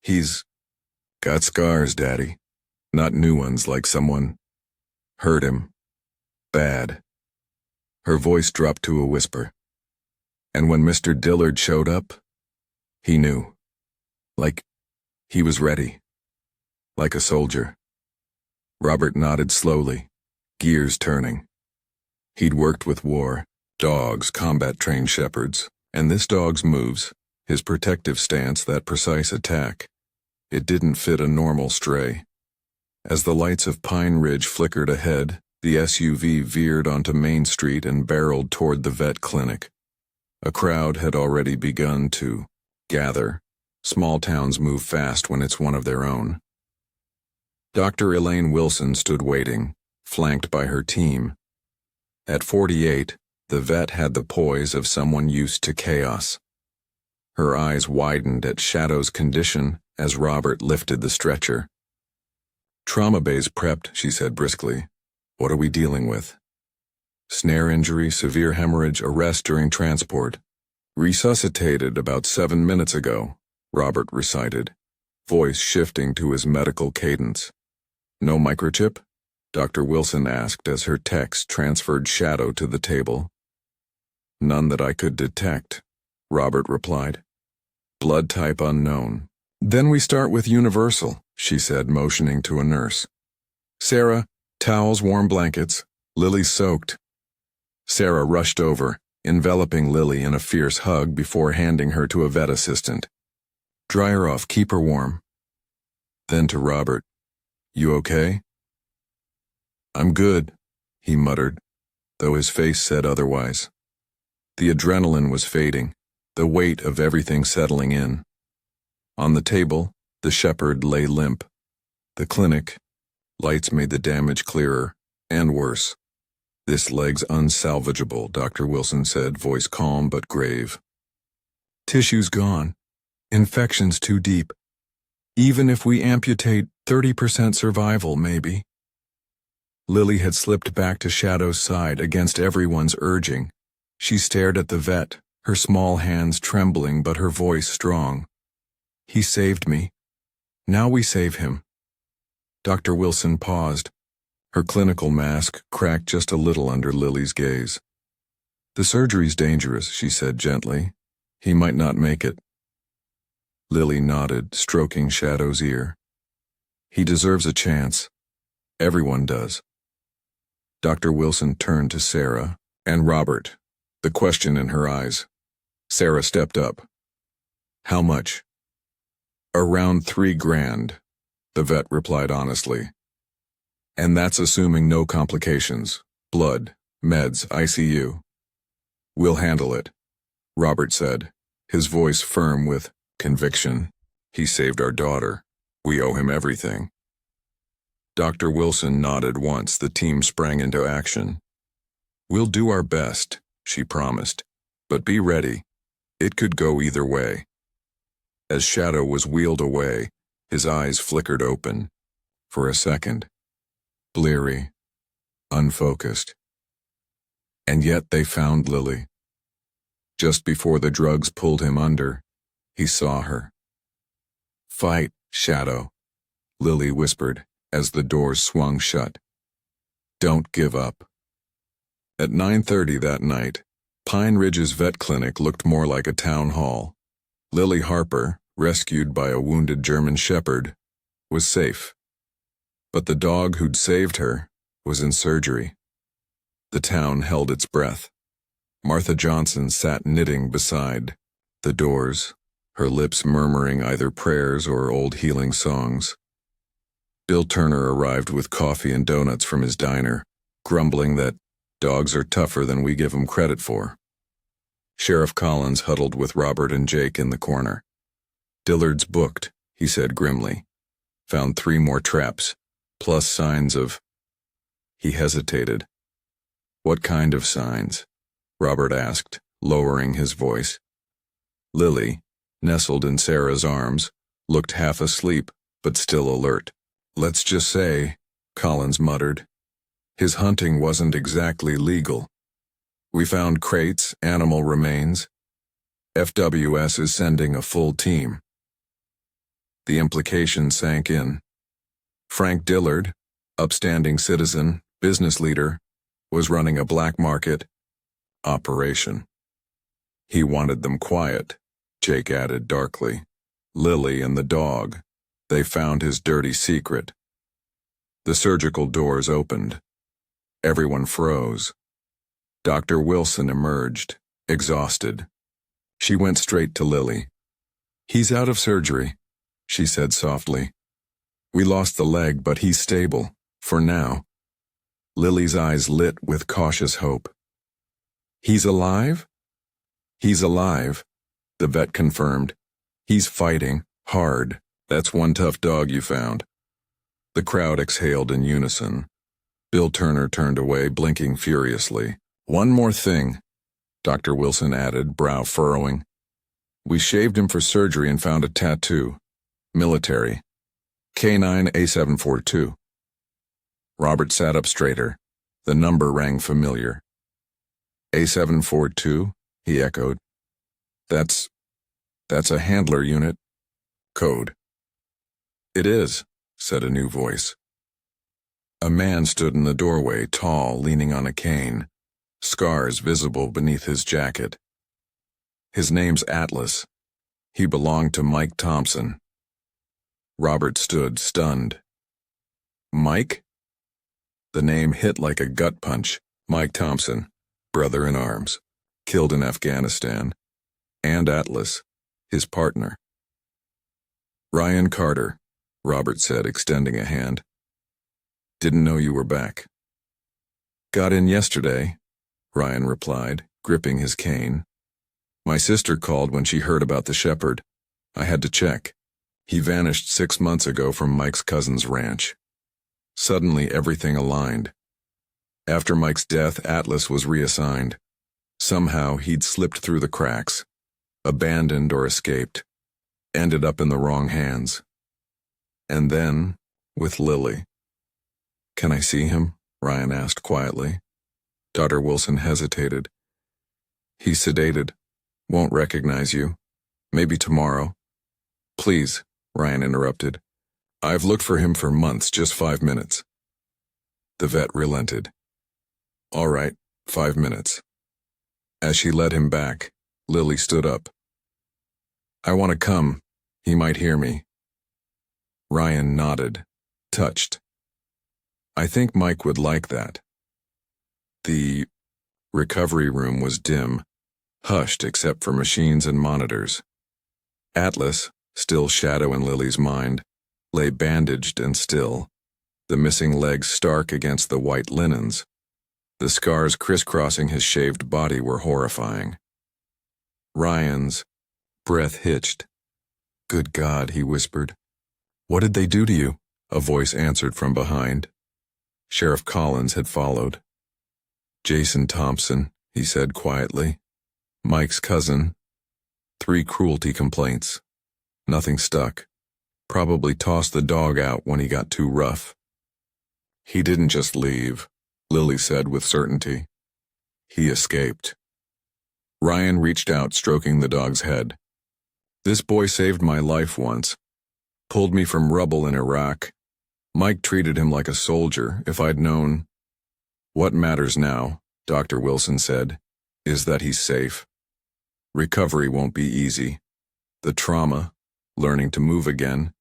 "He's got scars, Daddy. Not new ones like someone hurt him. Bad." Her voice dropped to a whisper. "And when Mr. Dillard showed up, he knew. Like he was ready. Like a soldier." Robert nodded slowly, gears turning. He'd worked with war, dogs, combat-trained shepherds, and this dog's moves, his protective stance, that precise attack, it didn't fit a normal stray. As the lights of Pine Ridge flickered ahead, the SUV veered onto Main Street and barreled toward the vet clinic. A crowd had already begun to gather. Small towns move fast when it's one of their own. Dr. Elaine Wilson stood waiting, flanked by her team. At 48, the vet had the poise of someone used to chaos. Her eyes widened at Shadow's condition as Robert lifted the stretcher. "Trauma bay's prepped," she said briskly. "What are we dealing with?" "Snare injury, severe hemorrhage, arrest during transport. Resuscitated about 7 minutes ago," Robert recited, voice shifting to his medical cadence. "No microchip?" Dr. Wilson asked as her text transferred Shadow to the table. "None that I could detect," Robert replied. "Blood type unknown." "Then we start with universal," she said, motioning to a nurse. "Sarah, towels, warm blankets. Lily's soaked." Sarah rushed over, enveloping Lily in a fierce hug before handing her to a vet assistant. "Dry her off, keep her warm." Then to Robert, "You okay?" "I'm good," he muttered, though his face said otherwise. The adrenaline was fading, the weight of everything settling in. On the table, the shepherd lay limp. The clinic, lights made the damage clearer, and worse. "This leg's unsalvageable," Dr. Wilson said, voice calm but grave. "Tissue's gone. Infection's too deep. Even if we amputate, 30% survival, maybe." Lily had slipped back to Shadow's side against everyone's urging. She stared at the vet, her small hands trembling but her voice strong. "He saved me. Now we save him." Dr. Wilson paused. Her clinical mask cracked just a little under Lily's gaze. "The surgery's dangerous," she said gently. "He might not make it." Lily nodded, stroking Shadow's ear. "He deserves a chance. Everyone does." Dr. Wilson turned to Sarah and Robert, the question in her eyes. Sarah stepped up. How much? Around $3,000, the vet replied honestly. And that's assuming no complications. Blood, meds, ICU. We'll handle it, Robert said, his voice firm with conviction. He saved our daughter. We owe him everything. Dr. Wilson nodded once the team sprang into action. We'll do our best, she promised, but be ready. It could go either way. As Shadow was wheeled away, his eyes flickered open. For a second. Bleary. Unfocused. And yet they found Lily. Just before the drugs pulled him under, he saw her. Fight, Shadow, Lily whispered as the doors swung shut. Don't give up. At 9:30 that night, Pine Ridge's vet clinic looked more like a town hall. Lily Harper, rescued by a wounded German shepherd, was safe. But the dog who'd saved her was in surgery. The town held its breath. Martha Johnson sat knitting beside the doors, her lips murmuring either prayers or old healing songs. Bill Turner arrived with coffee and donuts from his diner, grumbling that dogs are tougher than we give them credit for. Sheriff Collins huddled with Robert and Jake in the corner. Dillard's booked, he said grimly. Found 3 more traps, plus signs of... He hesitated. What kind of signs? Robert asked, lowering his voice. Lily, nestled in Sarah's arms, looked half asleep, but still alert. Let's just say, Collins muttered, his hunting wasn't exactly legal. We found crates, animal remains. FWS is sending a full team. The implication sank in. Frank Dillard, upstanding citizen, business leader, was running a black market operation. He wanted them quiet, Jake added darkly. Lily and the dog. They found his dirty secret. The surgical doors opened. Everyone froze. Dr. Wilson emerged, exhausted. She went straight to Lily. He's out of surgery, she said softly. We lost the leg, but he's stable, for now. Lily's eyes lit with cautious hope. He's alive? He's alive, the vet confirmed. He's fighting, hard. That's one tough dog you found. The crowd exhaled in unison. Bill Turner turned away, blinking furiously. One more thing, Dr. Wilson added, brow furrowing. We shaved him for surgery and found a tattoo. Military. K9 A742. Robert sat up straighter. The number rang familiar. A742, he echoed. That's a handler unit. Code. It is, said a new voice. A man stood in the doorway, tall, leaning on a cane, scars visible beneath his jacket. His name's Atlas. He belonged to Mike Thompson. Robert stood, stunned. Mike? The name hit like a gut punch. Mike Thompson, brother in arms, killed in Afghanistan. And Atlas, his partner. Ryan Carter, Robert said, extending a hand. Didn't know you were back. Got in yesterday, Ryan replied, gripping his cane. My sister called when she heard about the shepherd. I had to check. He vanished 6 months ago from Mike's cousin's ranch. Suddenly everything aligned. After Mike's death, Atlas was reassigned. Somehow he'd slipped through the cracks, abandoned or escaped, ended up in the wrong hands. And then, with Lily. Can I see him? Ryan asked quietly. Dr. Wilson hesitated. He's sedated. Won't recognize you. Maybe tomorrow. Please, Ryan interrupted. I've looked for him for months, just 5 minutes. The vet relented. All right, 5 minutes. As she led him back, Lily stood up. I want to come. He might hear me. Ryan nodded, touched. I think Mike would like that. The recovery room was dim, hushed except for machines and monitors. Atlas, still shadow in Lily's mind, lay bandaged and still, the missing legs stark against the white linens. The scars crisscrossing his shaved body were horrifying. Ryan's breath hitched. "Good God," he whispered. "What did they do to you?" A voice answered from behind. Sheriff Collins had followed. "Jason Thompson," he said quietly. "Mike's cousin. 3 cruelty complaints. Nothing stuck. Probably tossed the dog out when he got too rough." "He didn't just leave," Lily said with certainty. "He escaped." Ryan reached out, stroking the dog's head. "This boy saved my life once. Pulled me from rubble in Iraq. Mike treated him like a soldier. If I'd known—" "What matters now," Dr. Wilson said, "is that he's safe. Recovery won't be easy. The trauma, learning to move again,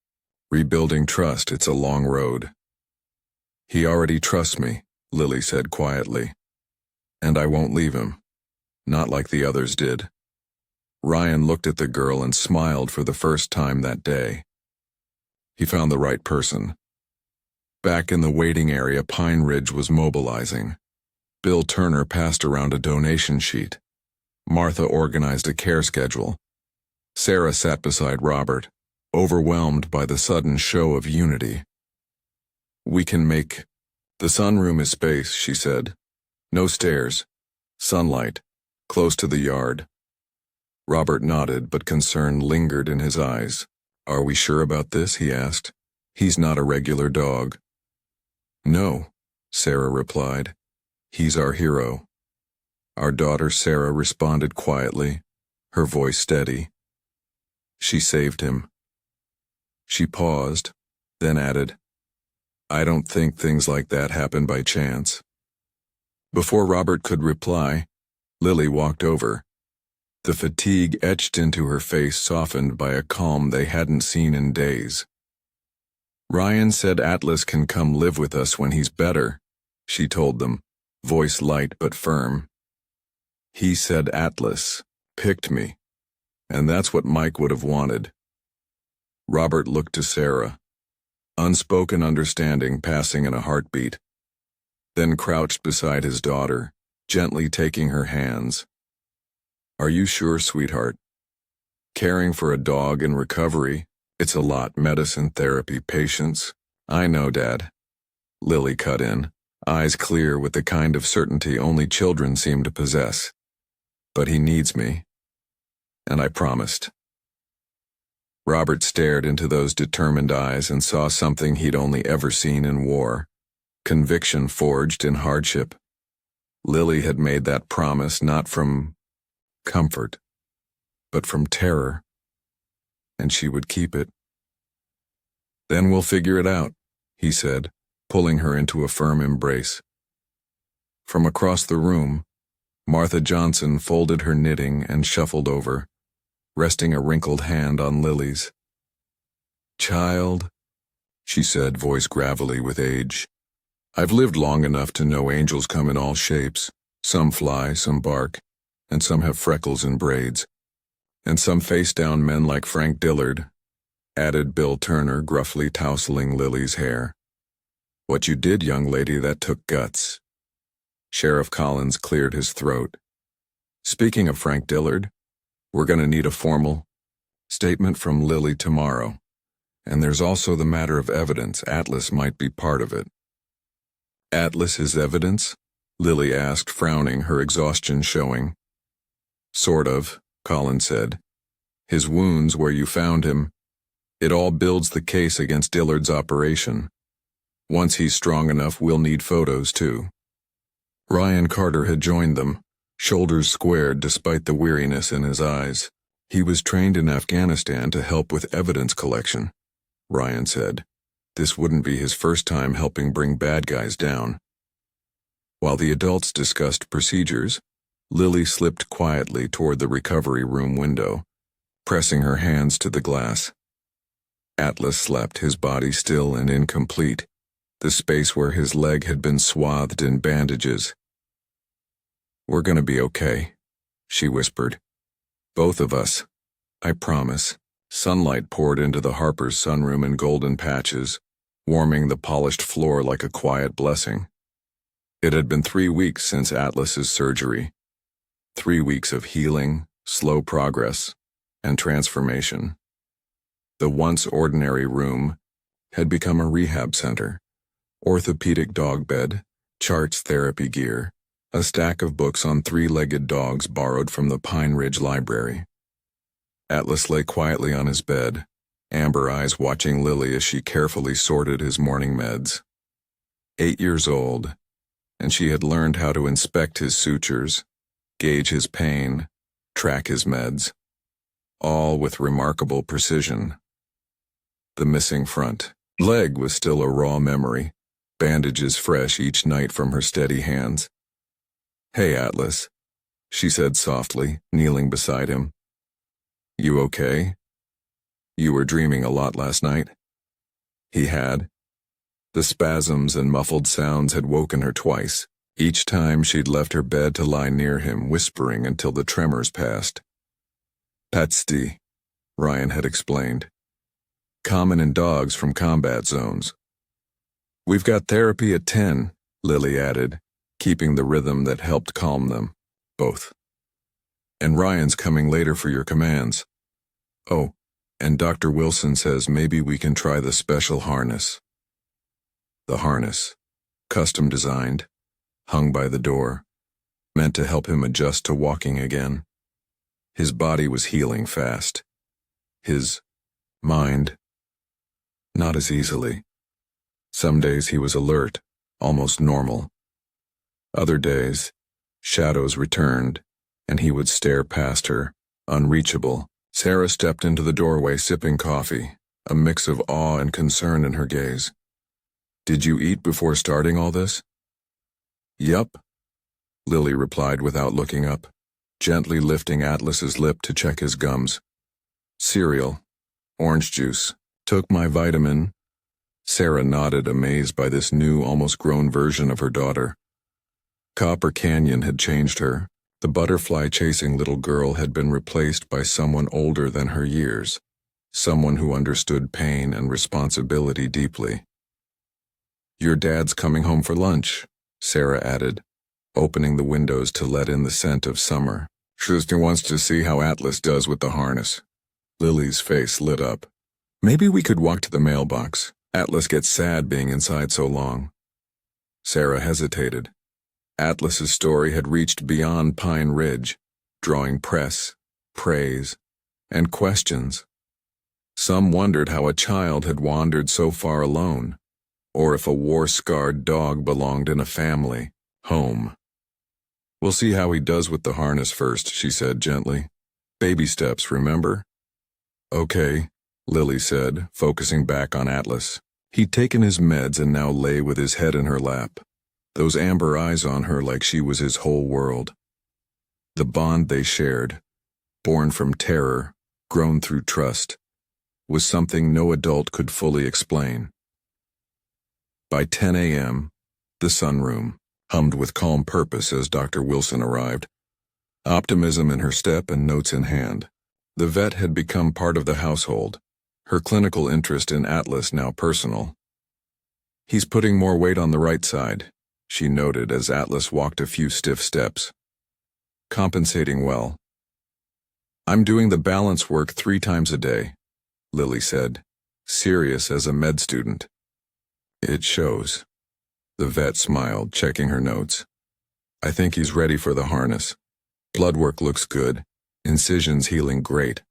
rebuilding trust, it's a long road." "He already trusts me," Lily said quietly. "And I won't leave him. Not like the others did." Ryan looked at the girl and smiled for the first time that day. He found the right person. Back in the waiting area, Pine Ridge was mobilizing. Bill Turner passed around a donation sheet. Martha organized a care schedule. Sarah sat beside Robert, overwhelmed by the sudden show of unity. "We can make— the sunroom is space," she said. "No stairs. Sunlight. Close to the yard." Robert nodded, but concern lingered in his eyes. "Are we sure about this?" he asked. "He's not a regular dog." "No," Sarah replied. "He's our hero." Our daughter Sarah responded quietly, her voice steady. "She saved him." She paused, then added, "I don't think things like that happen by chance." Before Robert could reply, Lily walked over. The fatigue etched into her face softened by a calm they hadn't seen in days. "Ryan said Atlas can come live with us when he's better," she told them, voice light but firm. "He said Atlas picked me, and that's what Mike would have wanted." Robert looked to Sarah, unspoken understanding passing in a heartbeat, then crouched beside his daughter, gently taking her hands. "Are you sure, sweetheart? Caring for a dog in recovery, it's a lot. Medicine, therapy, patience." "I know, Dad," Lily cut in, eyes clear with the kind of certainty only children seem to possess. "But he needs me. And I promised." Robert stared into those determined eyes and saw something he'd only ever seen in war. Conviction forged in hardship. Lily had made that promise not from comfort, but from terror. And she would keep it. "Then we'll figure it out," he said, pulling her into a firm embrace. From across the room, Martha Johnson folded her knitting and shuffled over, resting a wrinkled hand on Lily's. "Child," she said, voice gravelly with age, "I've lived long enough to know angels come in all shapes. Some fly, some bark, and some have freckles and braids. And some face-down men like Frank Dillard," added Bill Turner, gruffly tousling Lily's hair. "What you did, young lady, that took guts." Sheriff Collins cleared his throat. "Speaking of Frank Dillard, we're going to need a formal statement from Lily tomorrow. And there's also the matter of evidence. Atlas might be part of it." "Atlas is evidence?" Lily asked, frowning, her exhaustion showing. "Sort of," Collins said. "His wounds, where you found him, it all builds the case against Dillard's operation. Once he's strong enough, we'll need photos too." Ryan Carter had joined them, shoulders squared despite the weariness in his eyes. "He was trained in Afghanistan to help with evidence collection," Ryan said. "This wouldn't be his first time helping bring bad guys down." While the adults discussed procedures, Lily slipped quietly toward the recovery room window, pressing her hands to the glass. Atlas slept, his body still and incomplete, the space where his leg had been swathed in bandages. "We're gonna be okay," she whispered. "Both of us. I promise." Sunlight poured into the Harpers' sunroom in golden patches, warming the polished floor like a quiet blessing. It had been 3 weeks since Atlas's surgery. 3 weeks of healing, slow progress, and transformation. The once ordinary room had become a rehab center. Orthopedic dog bed, charts therapy gear, a stack of books on 3-legged dogs borrowed from the Pine Ridge Library. Atlas lay quietly on his bed, amber eyes watching Lily as she carefully sorted his morning meds. 8 years old, and she had learned how to inspect his sutures, gauge his pain, track his meds, all with remarkable precision. The missing front leg was still a raw memory, bandages fresh each night from her steady hands. "Hey, Atlas," she said softly, kneeling beside him. "You okay? You were dreaming a lot last night?" He had. The spasms and muffled sounds had woken her twice. Each time she'd left her bed to lie near him, whispering until the tremors passed. "PTSD," Ryan had explained. "Common in dogs from combat zones." "We've got therapy at 10, Lily added, keeping the rhythm that helped calm them, both. "And Ryan's coming later for your commands. Oh, and Dr. Wilson says maybe we can try the special harness." The harness, custom designed, hung by the door, meant to help him adjust to walking again. His body was healing fast. His mind, not as easily. Some days he was alert, almost normal. Other days, shadows returned, and he would stare past her, unreachable. Sarah stepped into the doorway sipping coffee, a mix of awe and concern in her gaze. "Did you eat before starting all this?" "Yup," Lily replied without looking up, gently lifting Atlas's lip to check his gums. "Cereal, orange juice, took my vitamin." Sarah nodded, amazed by this new, almost grown version of her daughter. Copper Canyon had changed her. The butterfly-chasing little girl had been replaced by someone older than her years, someone who understood pain and responsibility deeply. "Your dad's coming home for lunch," Sarah added, opening the windows to let in the scent of summer. "Schuster wants to see how Atlas does with the harness." Lily's face lit up. "Maybe we could walk to the mailbox. Atlas gets sad being inside so long." Sarah hesitated. Atlas's story had reached beyond Pine Ridge, drawing press, praise, and questions. Some wondered how a child had wandered so far alone, or if a war-scarred dog belonged in a family, home. "We'll see how he does with the harness first," she said gently. "Baby steps, remember?" "Okay," Lily said, focusing back on Atlas. He'd taken his meds and now lay with his head in her lap, those amber eyes on her like she was his whole world. The bond they shared, born from terror, grown through trust, was something no adult could fully explain. By 10 a.m., the sunroom hummed with calm purpose as Dr. Wilson arrived, optimism in her step and notes in hand. The vet had become part of the household, her clinical interest in Atlas now personal. "He's putting more weight on the right side," she noted as Atlas walked a few stiff steps. "Compensating well." "I'm doing the balance work 3 times a day," Lily said, serious as a med student. "It shows." The vet smiled, checking her notes. "I think he's ready for the harness. Blood work looks good, incisions healing great."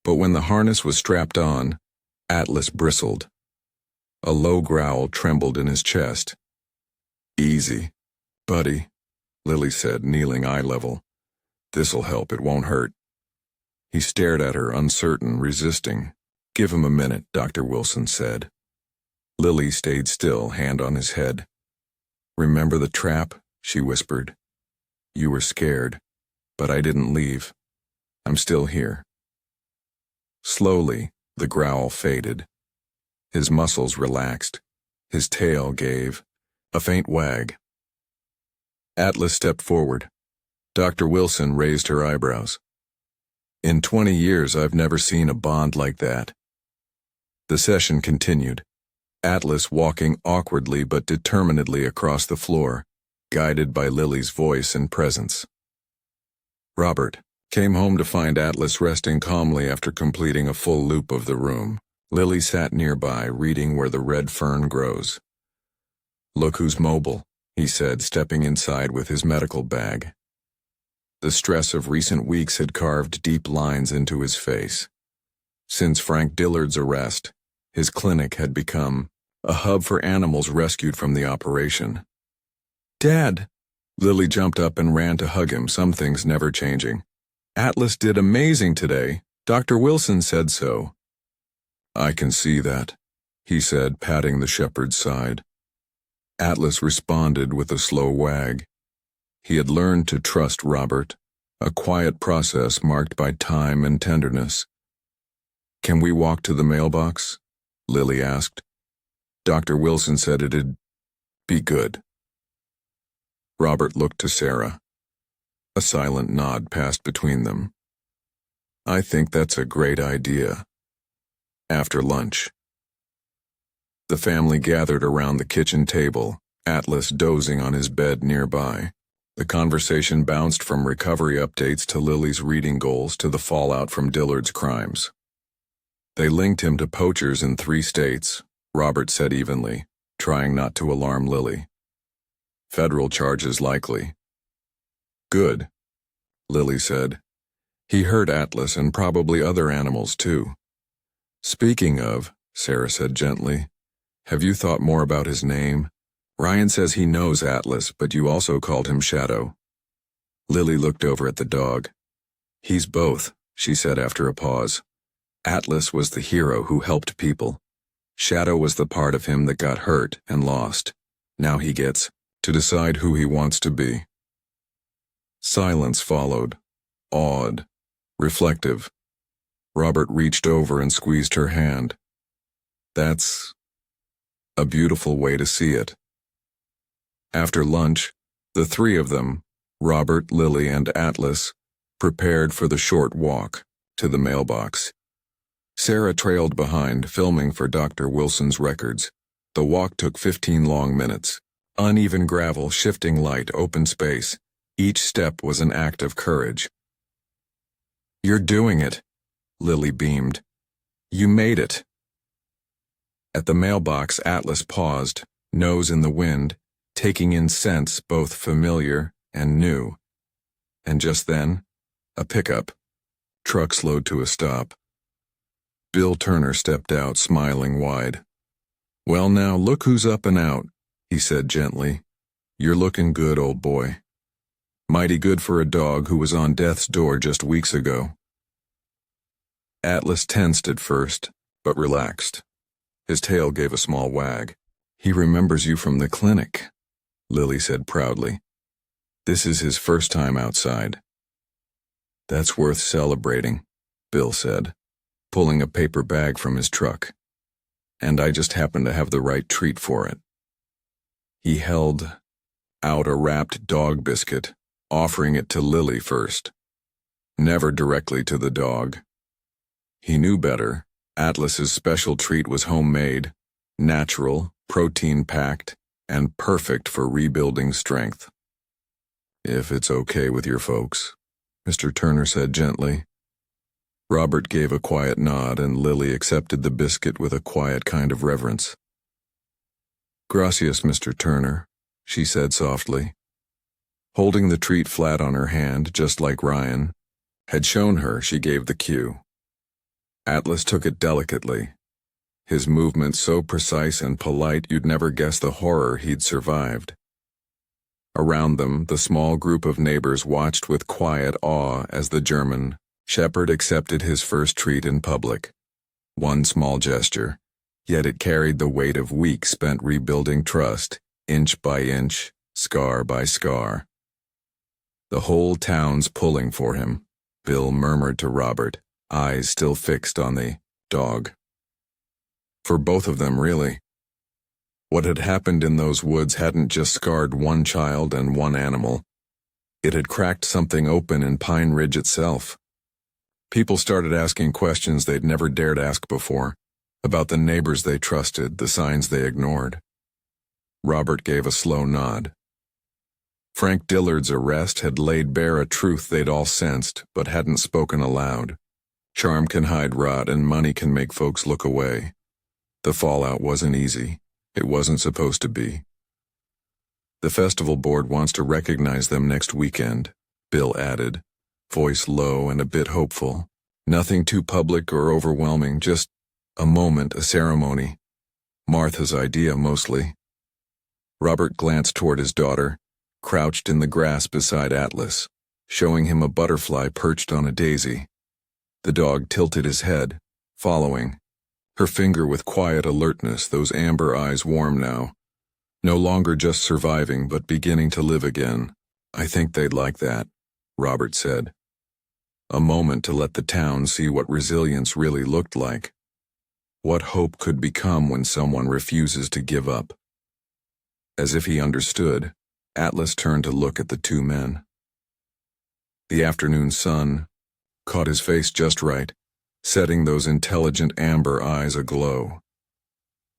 But when the harness was strapped on, Atlas bristled. A low growl trembled in his chest. "Easy, buddy," Lily said, kneeling eye level. "This'll help, it won't hurt." He stared at her, uncertain, resisting. "Give him a minute," Dr. Wilson said. Lily stayed still, hand on his head. "Remember the trap?" she whispered. "You were scared, but I didn't leave. I'm still here." Slowly, the growl faded. His muscles relaxed. His tail gave a faint wag. Atlas stepped forward. Dr. Wilson raised her eyebrows. In 20 years, I've never seen a bond like that. The session continued, Atlas walking awkwardly but determinedly across the floor, guided by Lily's voice and presence. Robert came home to find Atlas resting calmly after completing a full loop of the room. Lily sat nearby, reading Where the Red Fern Grows. "Look who's mobile," he said, stepping inside with his medical bag. The stress of recent weeks had carved deep lines into his face. Since Frank Dillard's arrest, his clinic had become a hub for animals rescued from the operation. "Dad!" Lily jumped up and ran to hug him, some things never changing. "Atlas did amazing today. Dr. Wilson said so." "I can see that," he said, patting the shepherd's side. Atlas responded with a slow wag. He had learned to trust Robert, a quiet process marked by time and tenderness. "Can we walk to the mailbox?" Lily asked. "Dr. Wilson said it'd be good." Robert looked to Sarah. A silent nod passed between them. "I think that's a great idea." After lunch, the family gathered around the kitchen table, Atlas dozing on his bed nearby. The conversation bounced from recovery updates to Lily's reading goals to the fallout from Dillard's crimes. They linked him to poachers in 3 states, Robert said evenly, trying not to alarm Lily. "Federal charges likely." "Good," Lily said. "He hurt Atlas and probably other animals too." "Speaking of," Sarah said gently, "have you thought more about his name? Ryan says he knows Atlas, but you also called him Shadow." Lily looked over at the dog. "He's both," she said after a pause. "Atlas was the hero who helped people. Shadow was the part of him that got hurt and lost. Now he gets to decide who he wants to be." Silence followed, awed, reflective. Robert reached over and squeezed her hand. "That's a beautiful way to see it." After lunch, the 3 of them, Robert, Lily, and Atlas, prepared for the short walk to the mailbox. Sarah trailed behind, filming for Dr. Wilson's records. The walk took 15 long minutes. Uneven gravel, shifting light, open space. Each step was an act of courage. "You're doing it," Lily beamed. "You made it." At the mailbox, Atlas paused, nose in the wind, taking in scents both familiar and new. And just then, a pickup truck slowed to a stop. Bill Turner stepped out, smiling wide. "Well now, look who's up and out," he said gently. "You're looking good, old boy. Mighty good for a dog who was on death's door just weeks ago." Atlas tensed at first, but relaxed. His tail gave a small wag. "He remembers you from the clinic," Lily said proudly. "This is his first time outside." "That's worth celebrating," Bill said, pulling a paper bag from his truck. "And I just happen to have the right treat for it." He held out a wrapped dog biscuit, offering it to Lily first, never directly to the dog. He knew better. Atlas's special treat was homemade, natural, protein-packed, and perfect for rebuilding strength. "If it's okay with your folks," Mr. Turner said gently. Robert gave a quiet nod, and Lily accepted the biscuit with a quiet kind of reverence. "Gracias, Mr. Turner," she said softly. Holding the treat flat on her hand, just like Ryan had shown her, she gave the cue. Atlas took it delicately, his movements so precise and polite you'd never guess the horror he'd survived. Around them, the small group of neighbors watched with quiet awe as the German shepherd accepted his first treat in public. One small gesture, yet it carried the weight of weeks spent rebuilding trust, inch by inch, scar by scar. "The whole town's pulling for him," Bill murmured to Robert, eyes still fixed on the dog. For both of them, really. What had happened in those woods hadn't just scarred one child and one animal. It had cracked something open in Pine Ridge itself. People started asking questions they'd never dared ask before, about the neighbors they trusted, the signs they ignored. Robert gave a slow nod. Frank Dillard's arrest had laid bare a truth they'd all sensed, but hadn't spoken aloud. Charm can hide rot, and money can make folks look away. The fallout wasn't easy. It wasn't supposed to be. The festival board wants to recognize them next weekend, Bill added, voice low and a bit hopeful. Nothing too public or overwhelming, just a moment, a ceremony. Martha's idea, mostly. Robert glanced toward his daughter, crouched in the grass beside Atlas, showing him a butterfly perched on a daisy. The dog tilted his head, following, her finger with quiet alertness, those amber eyes warm now. No longer just surviving, but beginning to live again. I think they'd like that, Robert said. A moment to let the town see what resilience really looked like. What hope could become when someone refuses to give up. As if he understood, Atlas turned to look at the two men. The afternoon sun caught his face just right, setting those intelligent amber eyes aglow.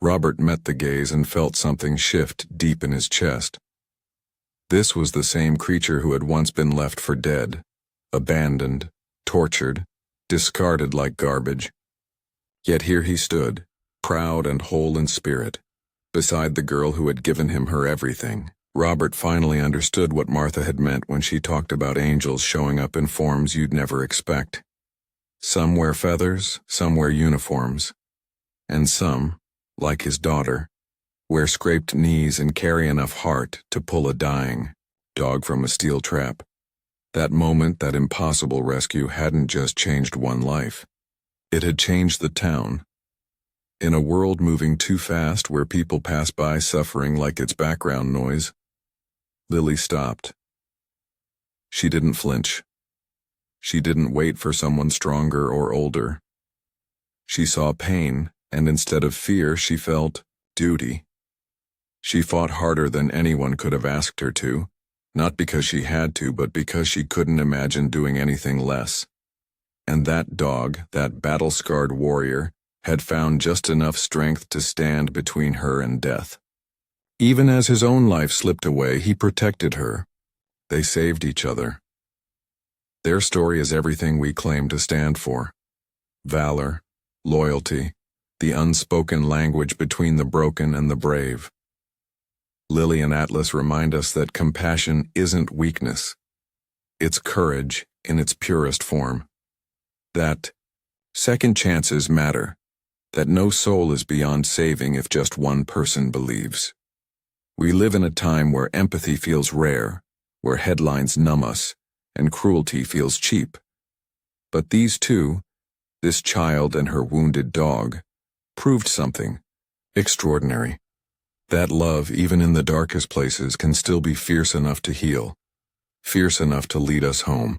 Robert met the gaze and felt something shift deep in his chest. This was the same creature who had once been left for dead, abandoned, tortured, discarded like garbage. Yet here he stood, proud and whole in spirit, beside the girl who had given him her everything. Robert finally understood what Martha had meant when she talked about angels showing up in forms you'd never expect. Some wear feathers, some wear uniforms, and some, like his daughter, wear scraped knees and carry enough heart to pull a dying dog from a steel trap. That moment, that impossible rescue, hadn't just changed one life. It had changed the town. In a world moving too fast where people pass by suffering like it's background noise, Lily stopped. She didn't flinch. She didn't wait for someone stronger or older. She saw pain, and instead of fear, she felt duty. She fought harder than anyone could have asked her to, not because she had to, but because she couldn't imagine doing anything less. And that dog, that battle-scarred warrior, had found just enough strength to stand between her and death. Even as his own life slipped away, he protected her. They saved each other. Their story is everything we claim to stand for. Valor, loyalty, the unspoken language between the broken and the brave. Lily and Atlas remind us that compassion isn't weakness. It's courage in its purest form. That second chances matter. That no soul is beyond saving if just one person believes. We live in a time where empathy feels rare, where headlines numb us, and cruelty feels cheap. But these two, this child and her wounded dog, proved something extraordinary. That love, even in the darkest places, can still be fierce enough to heal, fierce enough to lead us home.